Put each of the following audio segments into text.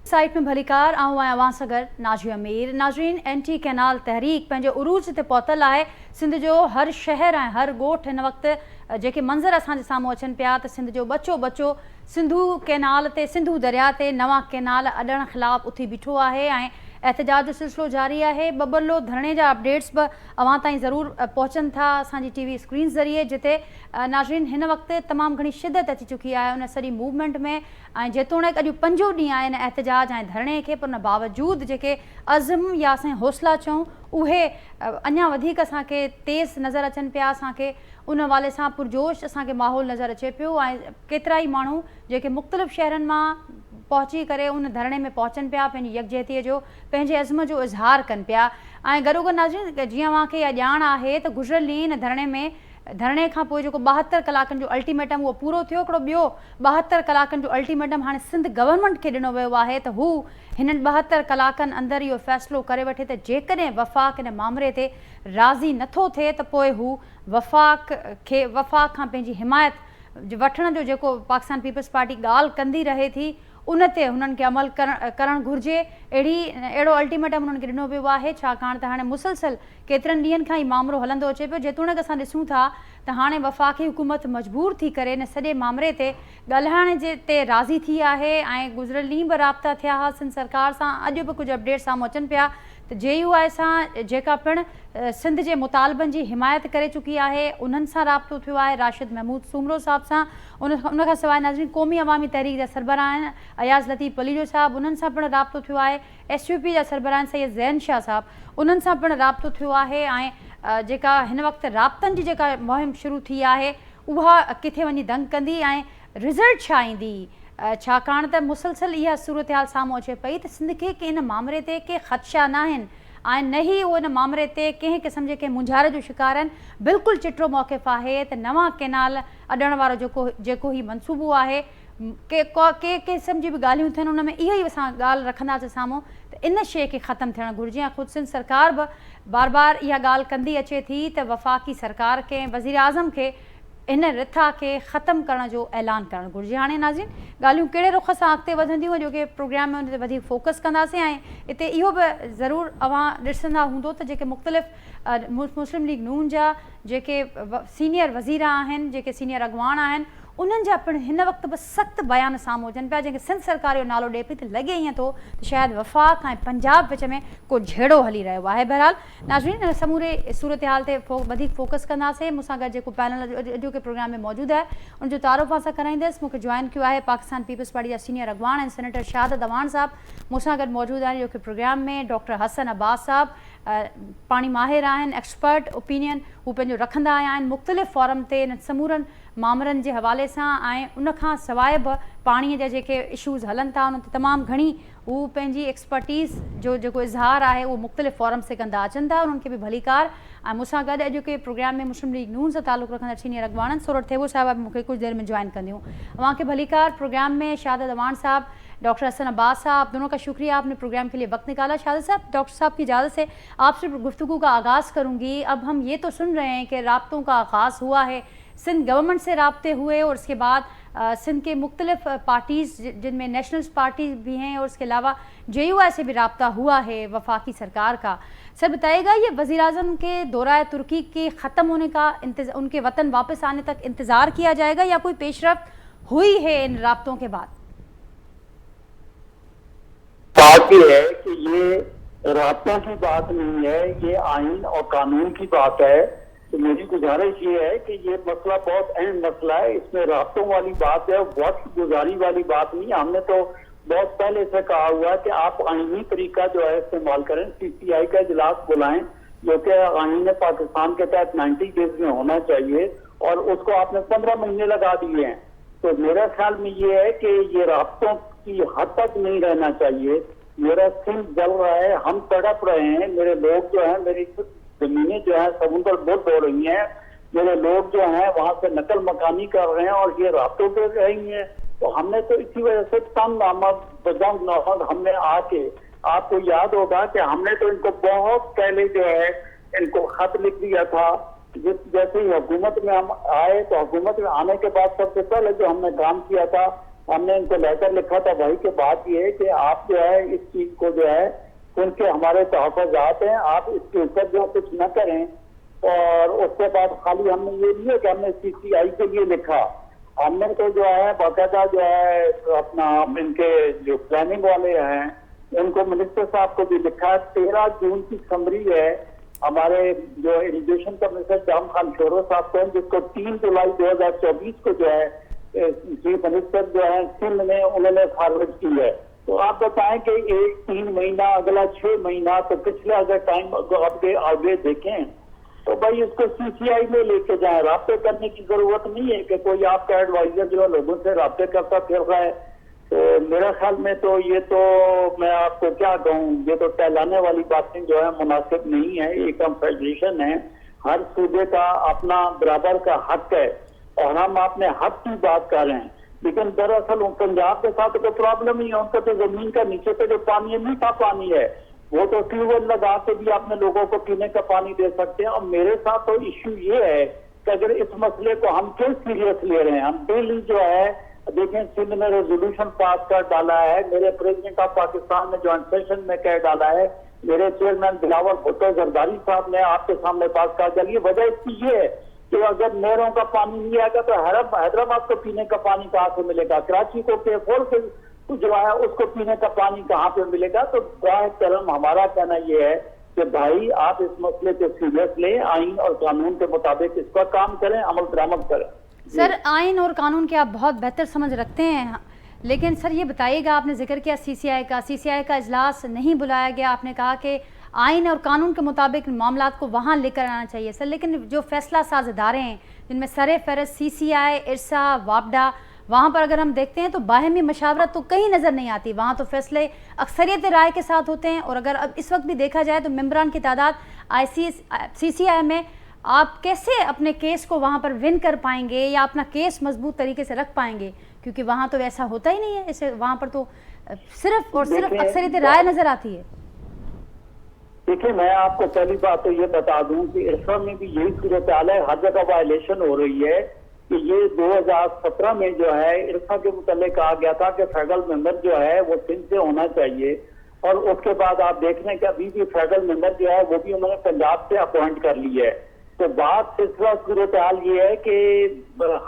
Site में भलीकार आवां सगर Nazi अमीर। नाज़रीन, एंटी कैनाल तहरीक पंहिंजे उरूज ते पहुतल आहे। सिंध जो हर शहर ऐं हर ॻोठ हिन वक़्तु जेके मंज़र असांजे साम्हूं अचनि पिया त सिंध जो बचो बचो सिंधू कैनाल ते सिंधू दरिया ते नवां कैनाल अॾण ख़िलाफ़ उथी बीठो आहे ऐं एहतजाज जो सिलसिलो जारी आहे। बबरलो धरणे जा अपडेट्स बि अवां ताईं ज़रूरु पहुचनि था असांजी टीवी स्क्रीन ज़रिए, जिते नाज़रीन हिन वक़्तु तमामु घणी शिदत अची चुकी आहे उन सॼी मूवमेंट में। ऐं जेतोणीकि अॼु 5 ॾींहं आहे हिन एहतजाज ऐं धरणे खे, पर उन बावजूदि जेके अज़म या असां हौसला चऊं उहे अञा वधीक असांखे तेज़ नज़र अचनि पिया। असांखे उन हवाले सां पुरजोश असांखे माहौल नज़र अचे पियो ऐं केतिरा ई माण्हू जेके मुख़्तलिफ़ शहरनि मां पहुची करे उन धरणे में पहुचनि पिया, पंहिंजी यकजहतीअ जो पंहिंजे अज़म जो इज़हार कनि पिया। ऐं गॾोगॾु नाज़रीन, जीअं अव्हांखे इहा ॼाण आहे त गुज़िरियल ॾींहुं हिन धरणे खां पोइ जेको 72 कलाकनि जो अल्टीमेटम उहो पूरो थियो। हिकिड़ो ॿियो 72 कलाकनि जो अल्टीमेटम हाणे सिंध गवर्नमेंट खे ॾिनो वियो आहे त हू हिननि 72 कलाकनि अंदरि इहो फ़ैसिलो करे वठे त जेकॾहिं वफ़ाक़ हिन मामले ते राज़ी नथो थिए त पोइ हू वफ़ाक़ खां पंहिंजी हिमायत वठण जो जेको पाकिस्तान पीपल्स पार्टी ॻाल्हि कंदी रहे थी उन ते हुननि खे अमल करणु घुरिजे। अहिड़ो अल्टीमेटम हुननि खे ॾिनो वियो आहे, छाकाणि त हाणे मुसलसल केतिरनि ॾींहंनि खां ई मामिलो हलंदो अचे पियो। जेतोणीकि असां ॾिसूं था त हाणे वफ़ाक़ी हुकूमत मजबूर थी करे हिन सॼे मामले ते ॻाल्हाइण ते राज़ी थी आहे ऐं गुज़िरियल ॾींहुं बि राब्ता थिया हुआ सिंध सरकार सां। अॼु बि कुझु अपडेट साम्हूं अचनि पिया त JUI सां जेका पिणु सिंध जे मुतालबनि जी हिमायत करे चुकी आहे उन्हनि सां राब्तो थियो आहे, राशिद महमूद सूमरो साहिब सां। उन खां सवाइ नाज़रीन क़ौमी अवामी तहरीक जा सरबराह आहिनि अयाज़ लतीफ़ वलीजो साहिबु, उन्हनि सां पिणु राब्तो थियो आहे। SUP जा सरबराह आहिनि सैयद ज़ैन शाह साहिबु, उन्हनि सां पिणु राब्तो थियो आहे। ऐं जेका हिन वक़्तु राब्तनि जी जेका मुहिम शुरू थी आहे उहा किथे वञी दंग कंदी ऐं रिज़ल्ट छा ईंदी, छाकाणि त मुसलसल इहा सूरत हाल साम्हूं अचे पई त सिंध खे कंहिं इन मामले ते के ख़दशा न आहिनि ऐं न ई उहो इन मामले ते कंहिं क़िस्म जे कंहिं मुंझारे जो शिकार आहिनि। बिल्कुलु चिटो मौक़िफ़ आहे त नवां कैनाल अॾण वारो जेको ही मनसूबो आहे के क़िस्म जी बि ॻाल्हियूं थियनि उन में इहो ई असां ॻाल्हि रखंदासीं साम्हूं त इन शइ खे ख़तमु थियणु घुरिजे। ऐं ख़ुदि सिंध सरकार बि बार बार इहा ॻाल्हि कंदी अचे थी त वफ़ाक़ी सरकार खे वज़ीर आज़म खे इन रिथा खे ख़तमु करण जो ऐलान करणु घुरिजे। हाणे नाज़रीन, ॻाल्हियूं कहिड़े रुख सां अॻिते वधंदियूं जो कि प्रोग्राम में उन ते वधीक फोकस कंदासीं। ऐं हिते इहो बि ज़रूरु अवां ॾिसंदा हूंदो त जेके मुख़्तलिफ़ मुस्लिम लीग नून जा जेके सीनियर वज़ीर आहिनि, जेके सीनियर अॻवान आहिनि, उन्हनि जा पिणु हिन वक़्तु बि सख़्तु बयान साम्हूं अचनि पिया जंहिंखे सिंध सरकार जो नालो ॾिए पई त लॻे ईअं थो त शायदि वफ़ाक़ ऐं पंजाब विच में को झेड़ो हली रहियो आहे। बहरहाल नाज़रीन, समूरे सूरत हाल ते वधीक फोकस कंदासीं। मूंसां गॾु जेको पैनल अॼु के प्रोग्राम में मौजूदु आहे उनजो तारुफ़ असां कराईंदसि। मूंखे जॉइन कयो आहे पाकिस्तान पीपल्स पार्टी जा सीनियर अॻवान ऐं सेनेटर शहादत अवान साहिबु। मूंसां गॾु मौजूदु आहिनि जो कि प्रोग्राम में डॉक्टर हसन अब्बास साहिबु, पाणी माहिर आहिनि, एक्सपर्ट ओपिनियन हू पंहिंजो रखंदा आया आहिनि मुख़्तलिफ़ फॉरम ते इन समूरनि मामलनि जे हवाले सां। ऐं उनखां सवाइ बि पाणीअ जा जेके इशूज़ हलनि था उन ते तमामु घणी हू पंहिंजी एक्सपर्टीज़ जो जेको इज़हार आहे उहो मुख़्तलिफ़ फॉरम्स ते कंदा अचनि था, उन्हनि खे बि भलीकार। ऐं मूंसां गॾु अॼु के प्रोग्राम में मुस्लिम लीग नून सां तालुक़ु रखंदड़ सीनियर अॻवान सोरठ थेबो साहिबा बि मूंखे कुझु देर में जॉइन कंदियूं। अव्हांखे भलीकार। प्रोग्राम में शहादत अवान साहब, डॉक्टर हसन अब्बास साहब, दोनों का शुक्रिया आपने प्रोग्राम के लिए वक्त निकाला। शहादत साहब, डॉक्टर साहब की इजाज़त से आपसे गुफ्तगू का आगाज़ करूँगी। अब हम ये तो सुन रहे हैं कि राब्तों का आगाज़ हुआ है, सिंध गवर्नमेंट से राब्ते हुए और उसके बाद सिंध के मुख्तलिफ पार्टीज़ जिनमें नेशनल्स पार्टी भी हैं और उसके अलावा JUI से भी राब्ता हुआ है वफाकी सरकार का। सर बताइएगा, ये वज़ीर आज़म के दौरा तुर्की के ख़त्म होने का उनके वतन वापस आने तक इंतज़ार किया जाएगा या कोई पेशरफ्त हुई है इन राब्तों के बाद? बात ये है कि ये राब्तों की बात नहीं है, ये आइन और कानून की बात है। तो मेरी गुजारिश ये है कि ये मसला बहुत अहम मसला है, इसमें राब्तों वाली बात है, वक्त गुजारी वाली बात नहीं। हमने तो बहुत पहले से कहा हुआ है कि आप आइनी तरीका जो है इस्तेमाल करें, CCI का इजलास बुलाएं जो कि आइन पाकिस्तान के तहत 90 डेज में होना चाहिए और उसको आपने 15 महीने लगा दिए हैं। तो मेरा ख्याल में ये है कि ये राब्तों की हद तक नहीं रहना चाहिए। मेरा सिंह जल रहा है, हम तड़प रहे हैं, मेरे लोग जो है, मेरी जमीनें जो है समुद्र बहुत हो रही हैं, मेरे लोग जो हैं वहां से नकल मकानी कर रहे हैं और ये राब्तों पे रही हैं। तो हमने तो इसी वजह से तंग नामद हमने आके, आपको याद होगा कि हमने तो इनको बहुत पहले जो है इनको खत लिख दिया था। जैसे ही हुकूमत में हम आए तो हुकूमत में आने के बाद सबसे पहले जो हमने काम किया था ہم نے ان کو لیٹر لکھا تھا بھائی کہ بات یہ ہے کہ آپ جو ہے اس چیز کو جو ہے ان کے ہمارے تحفظات ہیں، آپ اس کے اوپر جو کچھ نہ کریں. اور اس کے بعد خالی ہم نے یہ نہیں ہے کہ ہم نے CCI کے لیے لکھا، ہم نے تو جو ہے باقاعدہ جو ہے اپنا ان کے جو پلاننگ والے ہیں ان کو منسٹر صاحب کو بھی لکھا ہے. 13 جون کی سمری ہے ہمارے جو اریگیشن کا منسٹر جام خان شورو صاحب کو، جس کو 3 جولائی 2024 کو جو ہے چیف منسٹر جو ہے سندھ میں انہوں نے فارورڈ کی ہے. تو آپ بتائیں کہ 3 مہینہ اگلا 6 مہینہ تو پچھلے اگر ٹائم آگے دیکھیں تو بھائی اس کو CCI میں لے کے جائیں. رابطے کرنے کی ضرورت نہیں ہے کہ کوئی آپ کا ایڈوائزر جو ہے لوگوں سے رابطے کرتا پھر رہا ہے. تو میرا خیال میں تو یہ تو میں آپ کو کیا کہوں، یہ تو ٹہلانے والی باتیں جو ہے مناسب نہیں ہے. یہ کنفیڈریشن ہے، ہر صوبے کا اپنا برابر کا حق ہے اور ہم اپنے حق کی بات کر رہے ہیں. لیکن دراصل پنجاب کے ساتھ کوئی پرابلم نہیں ہے، ان کا تو زمین کا نیچے پہ جو پانی ہے میٹھا پانی ہے، وہ تو ٹیوب ویل لگا کے بھی اپنے لوگوں کو پینے کا پانی دے سکتے ہیں. اور میرے ساتھ تو ایشو یہ ہے کہ اگر اس مسئلے کو ہم کیوں سیریس لے رہے ہیں. ہم ڈیلی جو ہے دیکھیں سندھ میں ریزولوشن پاس کر ڈالا ہے، میرے پریزیڈنٹ آف پاکستان نے جوائنٹ سیشن میں کہہ ڈالا ہے، میرے چیئرمین بلاول بھٹو زرداری صاحب نے آپ کے سامنے پاس کر ڈالی. وجہ اس کی یہ ہے کہ اگر نہروں کا پانی نہیں آئے گا تو حیدرآباد کو پینے کا پانی کہاں سے ملے گا، کراچی کو جو ہے اس کو پینے کا پانی کہاں پہ ملے گا. تو براہ کرم ہمارا کہنا یہ ہے کہ بھائی آپ اس مسئلے کو سیریس لیں، آئین اور قانون کے مطابق اس پر کام کریں، عمل درآمد کریں. سر آئین اور قانون کے آپ بہت بہتر سمجھ رکھتے ہیں، لیکن سر یہ بتائیے گا، آپ نے ذکر کیا CCI کا اجلاس نہیں بلایا گیا، آپ نے کہا کہ آئین اور قانون کے مطابق معاملات کو وہاں لے کر آنا چاہیے. سر لیکن جو فیصلہ ساز ادارے ہیں جن میں سر فہرست CCI، ارسا، واپڈا، وہاں پر اگر ہم دیکھتے ہیں تو باہمی مشاورت تو کہیں نظر نہیں آتی. وہاں تو فیصلے اکثریت رائے کے ساتھ ہوتے ہیں. اور اگر اب اس وقت بھی دیکھا جائے تو ممبران کی تعداد CCI میں، آپ کیسے اپنے کیس کو وہاں پر ون کر پائیں گے یا اپنا کیس مضبوط طریقے سے رکھ پائیں گے؟ کیونکہ وہاں تو ایسا ہوتا ہی نہیں ہے. اسے وہاں پر تو صرف اور صرف اکثریت رائے نظر آتی ہے. دیکھیں میں آپ کو پہلی بات تو یہ بتا دوں کہ ارسا میں بھی یہی صورتحال ہے، ہر جگہ وائلیشن ہو رہی ہے. کہ یہ 2017 میں جو ہے ارسا کے متعلق کہا گیا تھا کہ فیڈرل ممبر جو ہے وہ سندھ سے ہونا چاہیے، اور اس کے بعد آپ دیکھ رہے ہیں کہ ابھی بھی فیڈرل ممبر جو ہے وہ بھی انہوں نے پنجاب سے اپوائنٹ کر لی ہے. تو بات سلسلہ صورتحال یہ ہے کہ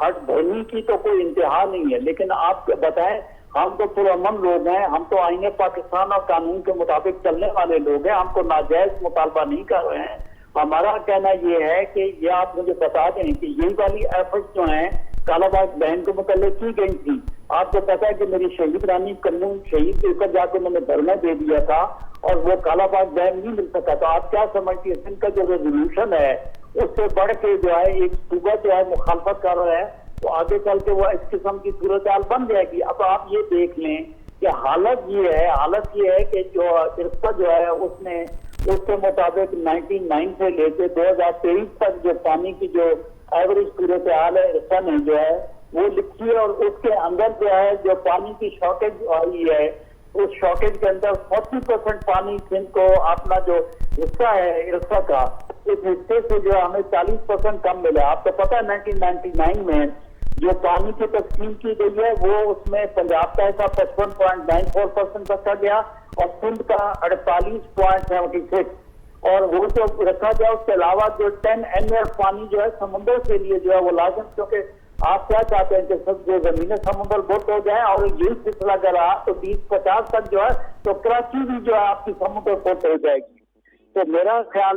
ہٹ دھونی کی تو کوئی انتہا نہیں ہے. لیکن آپ بتائیں، ہم تو پرامن لوگ ہیں، ہم تو آئین پاکستان اور قانون کے مطابق چلنے والے لوگ ہیں، ہم کو ناجائز مطالبہ نہیں کر رہے ہیں. ہمارا کہنا یہ ہے کہ یہ آپ مجھے بتا دیں کہ یہی والی ایفرٹ جو ہیں کالا باغ بہن کے متعلق کی گئی تھی. آپ کو پتا ہے کہ میری شہید رانی کنو شہید کے اوپر جا کے میں نے دھرنا دے دیا تھا اور وہ کالا باغ بہن نہیں مل سکا. تو آپ کیا سمجھتی ہیں سندھ کا جو ریزولوشن ہے اس سے بڑھ کے جو ہے ایک صوبہ جو ہے مخالفت کر رہا ہے، تو آگے چل کے وہ اس قسم کی صورتحال بن جائے گی. اب آپ یہ دیکھ لیں کہ حالت یہ ہے کہ جو ارسا جو ہے اس کے مطابق 99 سے لے کے 2023 تک جو پانی کی جو ایوریج صورتحال ہے ارسا نے جو ہے وہ لکھی ہے، اور اس کے اندر جو ہے جو پانی کی شارٹیج آئی ہے اس شارٹیج کے اندر 40% پانی سندھ کو اپنا جو حصہ ہے ارسا کا اس حصے سے جو ہمیں 40% کم ملا. آپ کو پتا ہے 1999 میں جو پانی کی تقسیم کی گئی ہے وہ اس میں پنجاب کا حصہ 55.94% رکھا گیا اور سندھ کا 48.76، اور وہ جو رکھا گیا اس کے علاوہ جو 10 ML پانی جو ہے سمندر کے لیے جو ہے وہ لازم، کیونکہ آپ کیا چاہتے ہیں کہ سب جو زمینیں سمندر بہت ہو جائیں اور یہی سلسلہ اگر رہا تو 2050 تک جو ہے تو کراچی بھی جو ہے آپ کی سمندر بہت ہو جائے گی. تو میرا خیال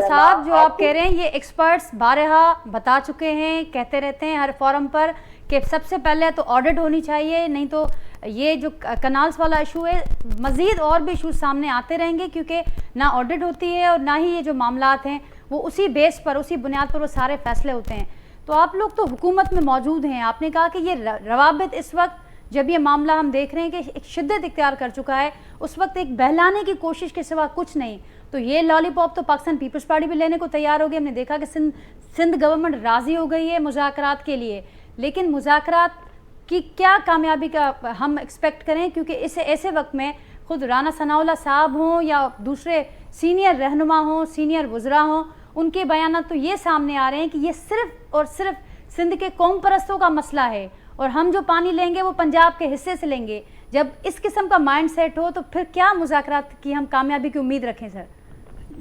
صاحب جو آپ کہہ رہے ہیں یہ ایکسپرٹس بارہا بتا چکے ہیں، کہتے رہتے ہیں ہر فورم پر کہ سب سے پہلے تو آڈٹ ہونی چاہیے، نہیں تو یہ جو کنالز والا ایشو ہے مزید اور بھی ایشوز سامنے آتے رہیں گے، کیونکہ نہ آڈٹ ہوتی ہے اور نہ ہی یہ جو معاملات ہیں وہ اسی بیس پر، اسی بنیاد پر وہ سارے فیصلے ہوتے ہیں. تو آپ لوگ تو حکومت میں موجود ہیں، آپ نے کہا کہ یہ روابط اس وقت جب یہ معاملہ ہم دیکھ رہے ہیں کہ ایک شدت اختیار کر چکا ہے، اس وقت ایک بہلانے کی کوشش کے سوا کچھ نہیں. تو یہ لالی پاپ تو پاکستان پیپلز پارٹی بھی لینے کو تیار ہو گئی. ہم نے دیکھا کہ سندھ گورنمنٹ راضی ہو گئی ہے مذاکرات کے لیے، لیکن مذاکرات کی کیا کامیابی کا ہم ایکسپیکٹ کریں؟ کیونکہ اس ایسے وقت میں خود رانا ثناء اللہ صاحب ہوں یا دوسرے سینئر رہنما ہوں، سینئر وزراء ہوں، ان کے بیانات تو یہ سامنے آ رہے ہیں کہ یہ صرف اور صرف سندھ کے قوم پرستوں کا مسئلہ ہے اور ہم جو پانی لیں گے وہ پنجاب کے حصے سے لیں گے. جب اس قسم کا مائنڈ سیٹ ہو تو پھر کیا مذاکرات کی ہم کامیابی کی امید رکھیں سر؟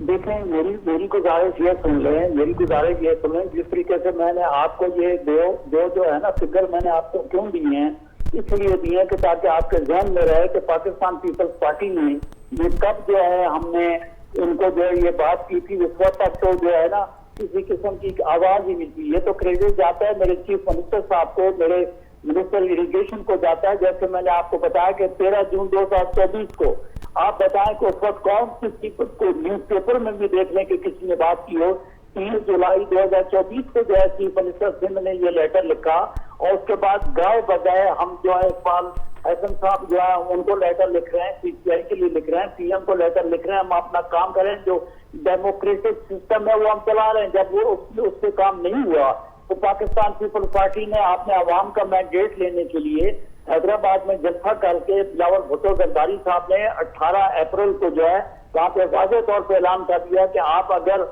دیکھیں میری گزارش یہ سن لیں جس طریقے سے میں نے آپ کو یہ جو ہے نا فگر میں نے آپ کو کیوں دی ہیں، اس لیے دی ہیں کہ تاکہ آپ کے ذہن میں رہے کہ پاکستان پیپلز پارٹی نے یہ کب جو ہے ہم نے ان کو جو ہے یہ بات کی تھی، اس وقت تک تو جو ہے نا کسی قسم کی آواز ہی نہیں تھی. یہ تو کریڈٹ جاتا ہے میرے چیف منسٹر صاحب کو، میرے منسٹر اریگیشن کو جاتا ہے. جیسے میں نے آپ کو بتایا کہ 13 جون 2024 کو آپ بتائیں کہ اس وقت کون سی کو نیوز پیپر میں بھی دیکھ لیں کہ کسی نے بات کی ہو. 3 جولائی 2024 کو جو ہے چیف منسٹر سندھ نے یہ لیٹر لکھا اور اس کے بعد گائے بجائے ہم جو ہے اقبال حسن صاحب جو ہے ان کو لیٹر لکھ رہے ہیں، پی ٹی آئی کے لیے لکھ رہے ہیں، پی ایم کو لیٹر لکھ رہے ہیں. ہم اپنا کام کریں، جو ڈیموکریٹک سسٹم ہے وہ ہم چلا رہے ہیں. جب وہ اس سے کام نہیں ہوا تو پاکستان پیپلز پارٹی نے اپنے عوام کا مینڈیٹ لینے کے لیے حیدرآباد میں جلسہ کر کے بلاول بھٹو زرداری صاحب نے 18 اپریل کو جو ہے وہاں پہ واضح طور پہ اعلان کر دیا کہ آپ اگر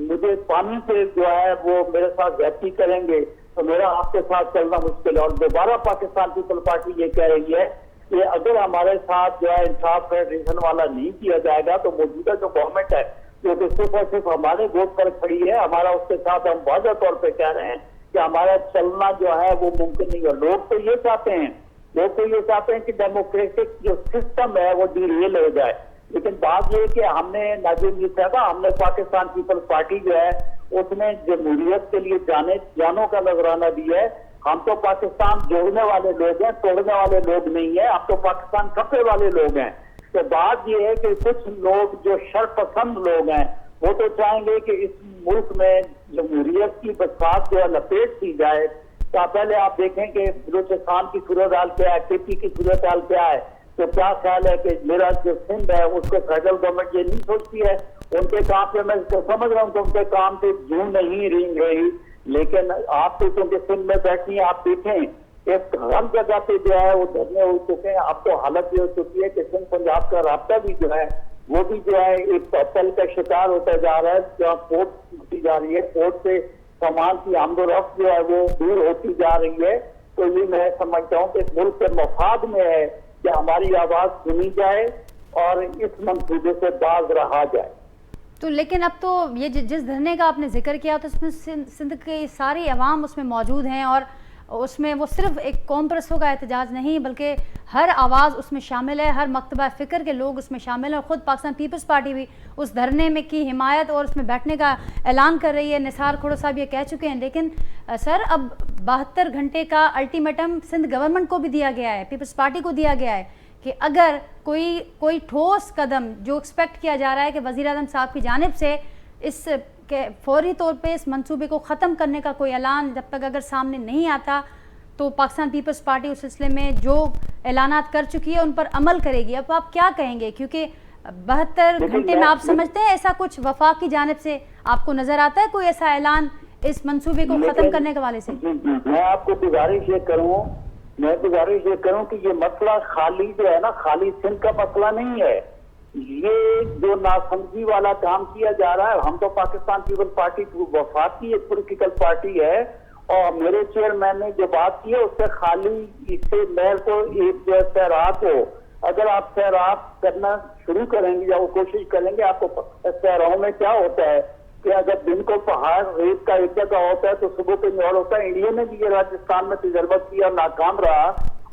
مجھے پانی سے جو ہے وہ میرے ساتھ زیادتی کریں گے تو میرا آپ کے ساتھ چلنا مشکل ہے. اور دوبارہ پاکستان پیپلز پارٹی یہ کہہ رہی ہے کہ اگر ہمارے ساتھ جو ہے انصاف فیڈریشن والا نہیں کیا جائے گا تو موجودہ جو گورنمنٹ ہے جو کہ صرف اور صرف ہمارے ووٹ پر کھڑی ہے، ہمارا اس کے ساتھ ہم واضح طور پہ کہہ رہے ہیں کہ ہمارا چلنا جو ہے وہ ممکن نہیں ہے. لوگ تو یہ چاہتے ہیں کہ ڈیموکریٹک جو سسٹم ہے وہ ڈیریل ہو جائے. لیکن بات یہ کہ ہم نے ناظرین یہ کہا ہم نے پاکستان پیپلز پارٹی جو ہے اس نے جمہوریت کے لیے جانوں کا نذرانہ دیا ہے. ہم تو پاکستان جوڑنے والے لوگ ہیں، توڑنے والے لوگ نہیں ہیں. ہم تو پاکستان کھپے والے لوگ ہیں. تو بات یہ ہے کہ کچھ لوگ جو شر پسند لوگ ہیں وہ تو چاہیں گے کہ اس ملک میں جمہوریت کی بساط جو ہے لپیٹ دی جائے. تو پہلے آپ دیکھیں کہ بلوچستان کی صورتحال کیا ہے، کے پی کی صورتحال کیا ہے. تو کیا خیال ہے کہ میرا جو سندھ ہے اس کو فیڈرل گورنمنٹ یہ نہیں سوچتی ہے؟ ان کے کام پہ میں سمجھ رہا ہوں کہ ان کے کام پہ جوں نہیں رینگ رہی، لیکن آپ تو کیونکہ سندھ میں بیٹھی ہیں، آپ دیکھیں ایک ہر جگہ پہ جو ہے وہ دھرنے ہو چکے ہیں. اب تو حالت یہ ہو چکی ہے کہ سندھ پنجاب کا رابطہ بھی جو ہے وہ بھی جو ہے ایک پل کا شکار ہوتا جا رہا ہے. جہاں پورٹ ہوتی جا رہی ہے، پورٹ سے سامان کی آمد و رفت جو ہے وہ دور ہوتی جا رہی ہے. تو یہ میں سمجھتا ہوں کہ ملک کے مفاد میں ہے کہ ہماری آواز سنی جائے اور اس منصوبے سے باز رہا جائے. تو لیکن اب تو یہ جس دھرنے کا آپ نے ذکر کیا تو اس میں سندھ کے ساری عوام اس میں موجود ہیں، اور اس میں وہ صرف ایک قوم پرستوں کا احتجاج نہیں بلکہ ہر آواز اس میں شامل ہے، ہر مکتبہ فکر کے لوگ اس میں شامل ہیں. اور خود پاکستان پیپلز پارٹی بھی اس دھرنے میں کی حمایت اور اس میں بیٹھنے کا اعلان کر رہی ہے. نثار کھڑو صاحب یہ کہہ چکے ہیں. لیکن سر اب 72 گھنٹے کا الٹیمیٹم سندھ گورنمنٹ کو بھی دیا گیا ہے، پیپلز پارٹی کو دیا گیا ہے کہ اگر کوئی ٹھوس قدم جو ایکسپیکٹ کیا جا رہا ہے کہ وزیر اعظم صاحب کی جانب سے اس کہ فوری طور پہ اس منصوبے کو ختم کرنے کا کوئی اعلان جب تک اگر سامنے نہیں آتا تو پاکستان پیپلز پارٹی اس سلسلے میں جو اعلانات کر چکی ہے ان پر عمل کرے گی. اب آپ کیا کہیں گے؟ کیونکہ 72 گھنٹے میں آپ سمجھتے ہیں ایسا کچھ وفاق کی جانب سے آپ کو نظر آتا ہے کوئی ایسا اعلان اس منصوبے کو ختم کرنے کے حوالے سے؟ میں آپ کو گزارش یہ کروں کہ یہ مسئلہ خالی جو ہے نا خالی سندھ کا مسئلہ نہیں ہے. یہ جو ناسمجھی والا کام کیا جا رہا ہے، ہم تو پاکستان پیپلز پارٹی وفاق کی ایک پولیٹیکل پارٹی ہے اور میرے چیئرمین نے جو بات کی ہے اس سے خالی اس سے محل کو ایک جو سیراب ہو، اگر آپ سیراب کرنا شروع کریں گے یا وہ کوشش کریں گے، آپ کو سیراؤں میں کیا ہوتا ہے کہ اگر دن کو پہاڑ ریت کا ایک جگہ ہوتا ہے تو صبح کہیں اور ہوتا ہے. انڈیا نے بھی یہ راجستھان میں تجربہ کیا اور ناکام رہا.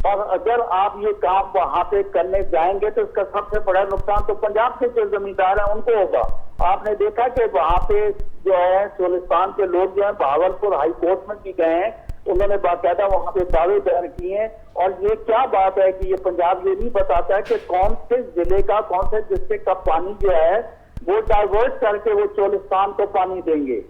اور اگر آپ یہ کام وہاں پہ کرنے جائیں گے تو اس کا سب سے بڑا نقصان تو پنجاب کے جو زمیندار ہیں ان کو ہوگا. آپ نے دیکھا کہ وہاں پہ جو ہے چولستان کے لوگ جو ہیں بہاولپور ہائی کورٹ میں بھی گئے ہیں، انہوں نے باقاعدہ وہاں پہ دعوے دائر کیے ہیں. اور یہ کیا بات ہے کہ یہ پنجاب یہ نہیں بتاتا ہے کہ کون سے ضلع کا کون سے ڈسٹرکٹ کا پانی جو ہے وہ ڈائیورٹ کر کے وہ چولستان کو پانی دیں گے.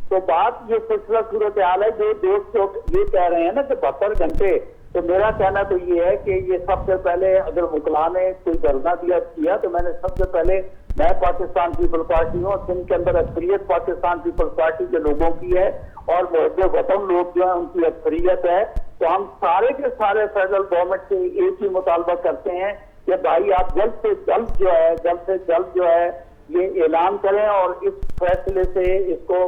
تو بات یہ سلسلہ صورتحال ہے. جو دوست یہ کہہ رہے ہیں نا کہ 72 گھنٹے، تو میرا کہنا تو یہ ہے کہ یہ سب سے پہلے اگر وکلا نے کوئی دھرنا کیا تو میں نے سب سے پہلے میں پاکستان پیپلز پارٹی ہوں، سندھ کے اندر اکثریت پاکستان پیپلز پارٹی کے لوگوں کی ہے اور محب وطن لوگ جو ہیں ان کی اکثریت ہے. تو ہم سارے کے سارے فیڈرل گورنمنٹ سے ایک ہی مطالبہ کرتے ہیں کہ بھائی آپ جلد سے جلد جو ہے یہ اعلان کریں اور اس فیصلے سے اس کو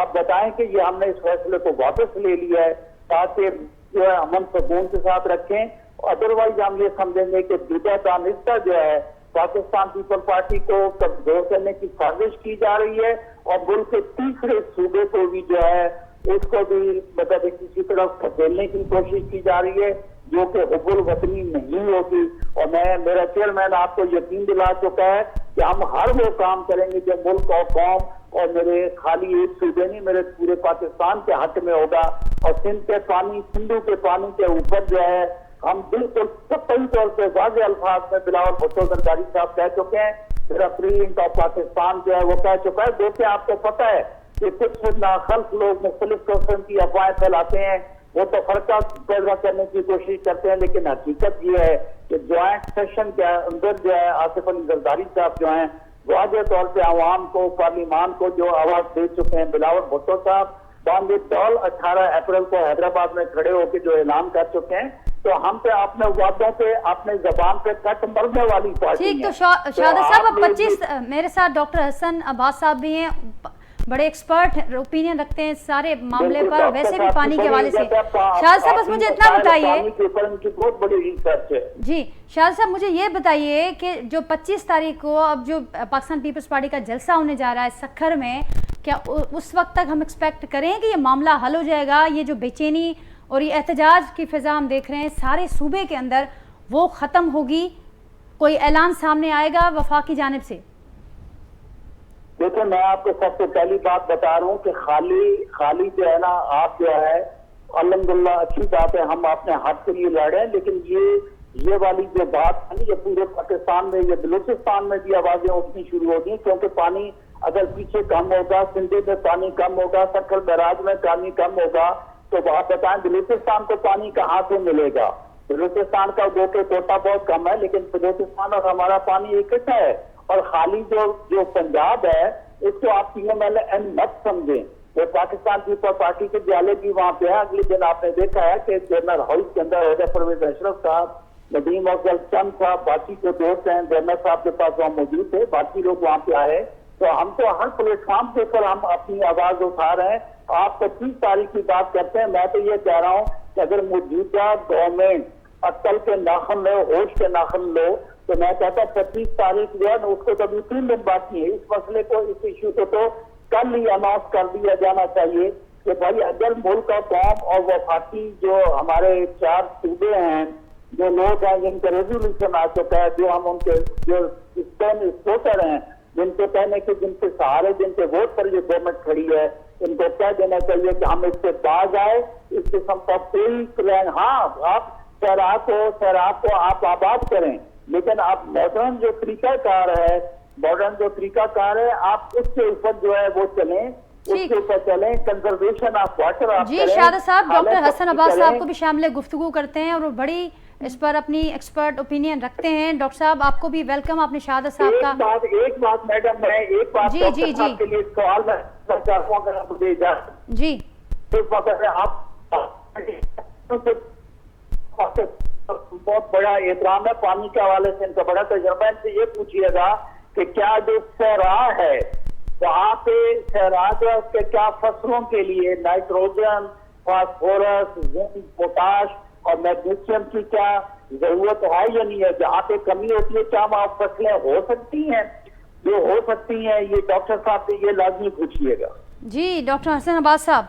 آپ بتائیں کہ یہ ہم نے اس فیصلے کو واپس لے لیا ہے تاکہ जो है अमन सुकून के साथ रखें। अदरवाइज हम ये समझेंगे कि दूजा दानिस्ता जो है पाकिस्तान पीपल पार्टी को कमजोर करने की साजिश की जा रही है और मुल्क के तीसरे सूबे को भी जो है उसको भी मतलब किसी तरफ खदेड़ने की कोशिश की जा रही है, जो कि हुब्बुल वतनी नहीं होगी। और मेरा चेयरमैन आपको यकीन दिला चुका है कि हम हर वो काम करेंगे जो मुल्क और कौम और मेरे खाली एक सूबे नहीं मेरे पूरे पाकिस्तान के हक में होगा। और सिंध के पानी, सिंधु के पानी के ऊपर जो है हम बिल्कुल सही तौर पे वाज़ेह अल्फाज में बिलावल भुट्टो जरदारी साहब कह चुके हैं, मेरा प्रेसिडेंट ऑफ पाकिस्तान जो है वो कह चुका है। देखिए आपको पता है कि कुछ नाखल्फ लोग मुख्तलिफ किस्म की अफवाहें फैलाते हैं, वो तो फर्का पैदा करने की कोशिश करते हैं, लेकिन हकीकत ये है कि ज्वाइंट सेशन के अंदर जो है आसिफ अली जरदारी साहब जो हैं वाज़ेह तौर पे अवाम को, पार्लिमान को जो आवाज दे चुके हैं। बिलावल भुट्टो साहब बांदे डॉल 18 अप्रैल को हैदराबाद में खड़े होकर जो ऐलान कर चुके हैं, तो हम पे अपने वादों पे अपने जबान पे कट मरने वाली पार्टी ठीक। तो शाहद साहब अब 25 मेरे साथ डॉक्टर हसन अब्बास साहब भी हैं, बड़े एक्सपर्ट ओपिनियन रखते हैं सारे मामले पर, वैसे भी पानी के हवाले से। शाहद साहब बस मुझे इतना बताइए बहुत बड़ी रिसर्च है जी। शाहद साहब मुझे ये बताइए कि जो 25 तारीख को अब जो पाकिस्तान पीपल्स पार्टी का जलसा होने जा रहा है सक्खर में, क्या उस वक्त तक हम एक्सपेक्ट करें कि ये मामला हल हो जाएगा? ये जो बेचैनी और ये एहतजाज की फिजा हम देख रहे हैं सारे सूबे के अंदर, वो ख़त्म होगी? कोई ऐलान सामने आएगा वफाक की जानिब से? देखो मैं आपको सबसे पहली बात बता रहा हूँ कि खाली जो है ना, आप जो है अल्हम्दुलिल्लाह अच्छी बात है, हम अपने हक के लिए लड़ रहे हैं, लेकिन ये वाली जो बात है ये पूरे पाकिस्तान में, ये बलूचिस्तान में भी आवाजें उठनी शुरू होगी, क्योंकि पानी अगर पीछे कम होगा, सिंधु में पानी कम होगा, सक्खर बैराज में पानी कम होगा, तो आप बताएं बलूचिस्तान को पानी कहाँ से मिलेगा? बलूचिस्तान का गो के कोटा बहुत कम है, लेकिन बलूचिस्तान और हमारा पानी इकट्ठा है। और खाली जो पंजाब है इसको आप PMLN मत समझें, वो पाकिस्तान पीपल पार्टी के जाले भी वहाँ पे है। अगले दिन आपने देखा है कि गवर्नर हाउस के अंदर हो गया परवेज अशरफ साहब, नदीम अफजल चंद साहब, बाकी जो दोस्त हैं गवर्नर साहब के पास वहाँ मौजूद थे, बाकी लोग वहाँ पे आए। तो हम तो हर प्लेटफॉर्म के ऊपर हम अपनी आवाज उठा रहे हैं। आप 25 तारीख की बात करते हैं, मैं तो ये कह रहा हूँ कि अगर मौजूदा गवर्नमेंट अक्ल के नाखन लो, होश के नाखन लो, तो मैं कहता 25 तारीख जो है ना उसको तो अभी 3 दिन बाकी है। इस मसले को, इस इश्यू को तो कल ही अनाउंस कर दिया जाना चाहिए कि भाई अगर मुल्क का कौम और वफाकी जो हमारे 4 सूबे हैं, जो लोग हैं जिनके रेजोल्यूशन आ चुका है, जो हम उनके जो स्पोर्टर हैं, जिनके कहने के, जिनके सहारे, जिनके वोट पर ये गवर्नमेंट खड़ी है, इनको कह देना चाहिए कि हम इससे बाज आए, इस किस्म का कोई प्लान। हाँ, आप शहरात को आप आबाद करें, लेकिन आप मॉडर्न जो तरीकाकार है आप उसके ऊपर जो है वो चलें, उसके ऊपर चलें। कंजर्वेशन ऑफ वाटर आप जी। करें। शाहद साहब डॉक्टर हसन अब्बास साहब को भी शामिल गुफ्तगू करते हैं और वो बड़ी इस पर अपनी एक्सपर्ट ओपिनियन रखते हैं। डॉक्टर साहब आपको भी वेलकम। आपने शाहद साहब का एक बात मैडम, मैं एक बात जी जी जी के लिए सवाल मैं चाहता हूँ, अगर आप दे जाए जी। आप बहुत बड़ा एहतराम है पानी के हवाले से, इनका बड़ा तजुर्बा है, इनसे ये पूछिएगा कि क्या जो सहरा है वहाँ पे सहरा जो उसके क्या फसलों के लिए नाइट्रोजन, फास्फोरस, जिंक, पोटाश और मैग्नीशियम की क्या जरूरत है या नहीं है? जहाँ पे कमी होती है क्या वहाँ फसलें हो सकती हैं? जो हो सकती हैं ये डॉक्टर साहब से ये लाजमी पूछिएगा। जी डॉक्टर हसन अब्बास साहब।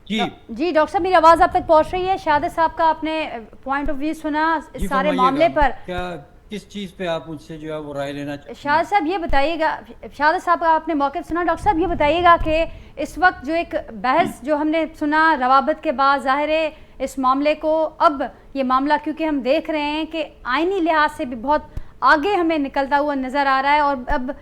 जी जी डॉक्टर साहब मेरी आवाज़ आप तक पहुंच रही है? शाहद साहब का आपने पॉइंट ऑफ व्यू सुना इस सारे मामले पर, क्या किस चीज़ पे आप मुझसे जो है वो राय लेना चाहते हैं? शाहद साहब ये बताइएगा, शाहद साहब का आपने मौक़िफ़ सुना, डॉक्टर साहब ये बताइएगा कि इस वक्त जो एक बहस जो हमने सुना रवाबत के बाद, ज़ाहिर है इस मामले को अब ये मामला क्योंकि हम देख रहे हैं कि आइनी लिहाज से भी बहुत आगे हमें निकलता हुआ नज़र आ रहा है और अब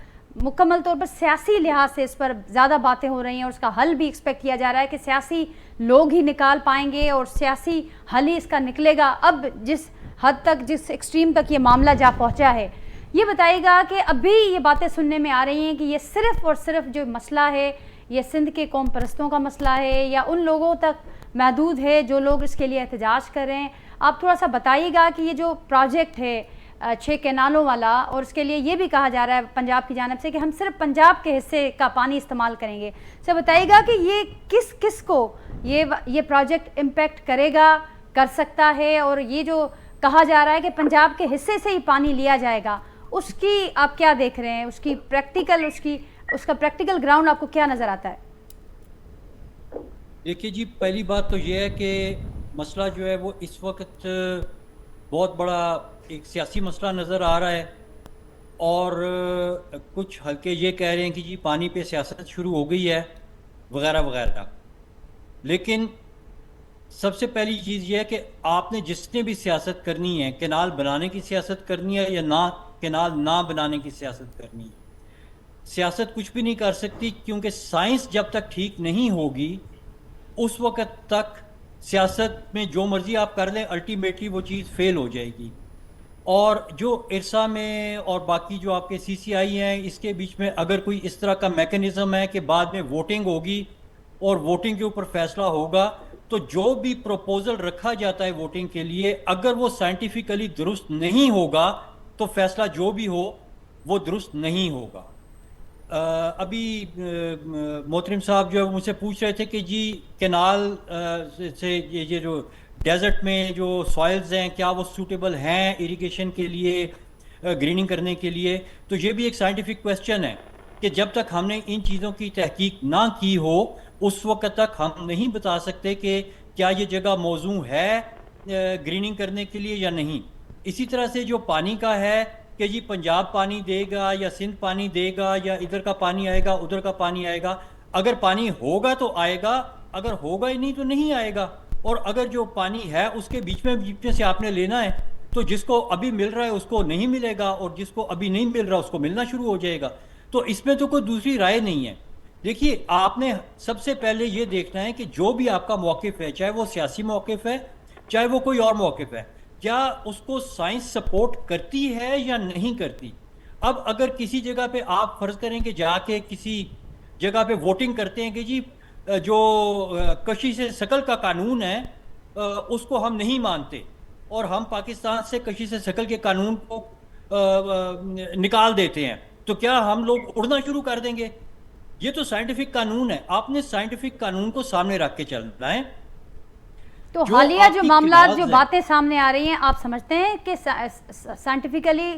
मुकम्मल तौर पर सियासी लिहाज से इस पर ज़्यादा बातें हो रही हैं और उसका हल भी एक्सपेक्ट किया जा रहा है कि सियासी लोग ही निकाल पाएंगे और सियासी हल ही इसका निकलेगा। अब जिस हद तक, जिस एक्सट्रीम तक ये मामला जा पहुंचा है, ये बताइएगा कि अभी ये बातें सुनने में आ रही हैं कि ये सिर्फ़ और सिर्फ जो मसला है ये सिंध के कौम परस्तों का मसला है या उन लोगों तक महदूद है जो लोग इसके लिए एहतजाज कर रहे हैं? आप थोड़ा सा बताइएगा कि ये जो प्रोजेक्ट है 6 کینالوں والا، اور اس کے لیے یہ بھی کہا جا رہا ہے پنجاب کی جانب سے کہ ہم صرف پنجاب کے حصے کا پانی استعمال کریں گے. سر بتائیے گا کہ یہ کس کس کو یہ پروجیکٹ امپیکٹ کرے گا، کر سکتا ہے، اور یہ جو کہا جا رہا ہے کہ پنجاب کے حصے سے ہی پانی لیا جائے گا، اس کی آپ کیا دیکھ رہے ہیں؟ اس کا پریکٹیکل گراؤنڈ آپ کو کیا نظر آتا ہے؟ دیکھیے جی، پہلی بات تو یہ ہے کہ مسئلہ جو ہے وہ اس وقت بہت بڑا ایک سیاسی مسئلہ نظر آ رہا ہے، اور کچھ حلقے یہ کہہ رہے ہیں کہ جی پانی پہ سیاست شروع ہو گئی ہے وغیرہ وغیرہ. لیکن سب سے پہلی چیز یہ ہے کہ آپ نے جس نے بھی سیاست کرنی ہے، کینال بنانے کی سیاست کرنی ہے یا نہ کینال نہ بنانے کی سیاست کرنی ہے، سیاست کچھ بھی نہیں کر سکتی، کیونکہ سائنس جب تک ٹھیک نہیں ہوگی اس وقت تک سیاست میں جو مرضی آپ کر لیں الٹیمیٹلی وہ چیز فیل ہو جائے گی. اور جو ارسا میں اور باقی جو آپ کے سی سی آئی ہیں، اس کے بیچ میں اگر کوئی اس طرح کا میکنزم ہے کہ بعد میں ووٹنگ ہوگی اور ووٹنگ کے اوپر فیصلہ ہوگا، تو جو بھی پروپوزل رکھا جاتا ہے ووٹنگ کے لیے اگر وہ سائنٹیفکلی درست نہیں ہوگا تو فیصلہ جو بھی ہو وہ درست نہیں ہوگا. ابھی محترم صاحب جو ہے مجھ سے پوچھ رہے تھے کہ جی کینال سے یہ جو ڈیزرٹ میں جو سوائلز ہیں کیا وہ سوٹیبل ہیں اریگیشن کے لیے، گریننگ کرنے کے لیے. تو یہ بھی ایک سائنٹیفک کویسچن ہے کہ جب تک ہم نے ان چیزوں کی تحقیق نہ کی ہو اس وقت تک ہم نہیں بتا سکتے کہ کیا یہ جگہ موزوں ہے گریننگ کرنے کے لیے یا نہیں. اسی طرح سے جو پانی کا ہے کہ جی پنجاب پانی دے گا یا سندھ پانی دے گا یا ادھر کا پانی آئے گا ادھر کا پانی آئے گا، اگر پانی ہوگا تو آئے گا، اگر ہوگا ہی نہیں تو نہیں آئے گا. اور اگر جو پانی ہے اس کے بیچ میں سے آپ نے لینا ہے تو جس کو ابھی مل رہا ہے اس کو نہیں ملے گا، اور جس کو ابھی نہیں مل رہا اس کو ملنا شروع ہو جائے گا. تو اس میں تو کوئی دوسری رائے نہیں ہے. دیکھیے آپ نے سب سے پہلے یہ دیکھنا ہے کہ جو بھی آپ کا موقف ہے، چاہے وہ سیاسی موقف ہے چاہے وہ کوئی اور موقف ہے، کیا اس کو سائنس سپورٹ کرتی ہے یا نہیں کرتی. اب اگر کسی جگہ پہ آپ فرض کریں کہ جا کے کسی جگہ پہ ووٹنگ کرتے ہیں کہ جی جو کشی سے ثقل کا قانون ہے اس کو ہم نہیں مانتے اور ہم پاکستان سے کشی سے ثقل کے قانون کو نکال دیتے ہیں، تو کیا ہم لوگ اڑنا شروع کر دیں گے؟ یہ تو سائنٹیفک قانون ہے، آپ نے سائنٹیفک قانون کو سامنے رکھ کے چلنا ہے. تو حالیہ جو معاملات جو باتیں سامنے آ رہی ہیں، آپ سمجھتے ہیں کہ سائنٹیفکلی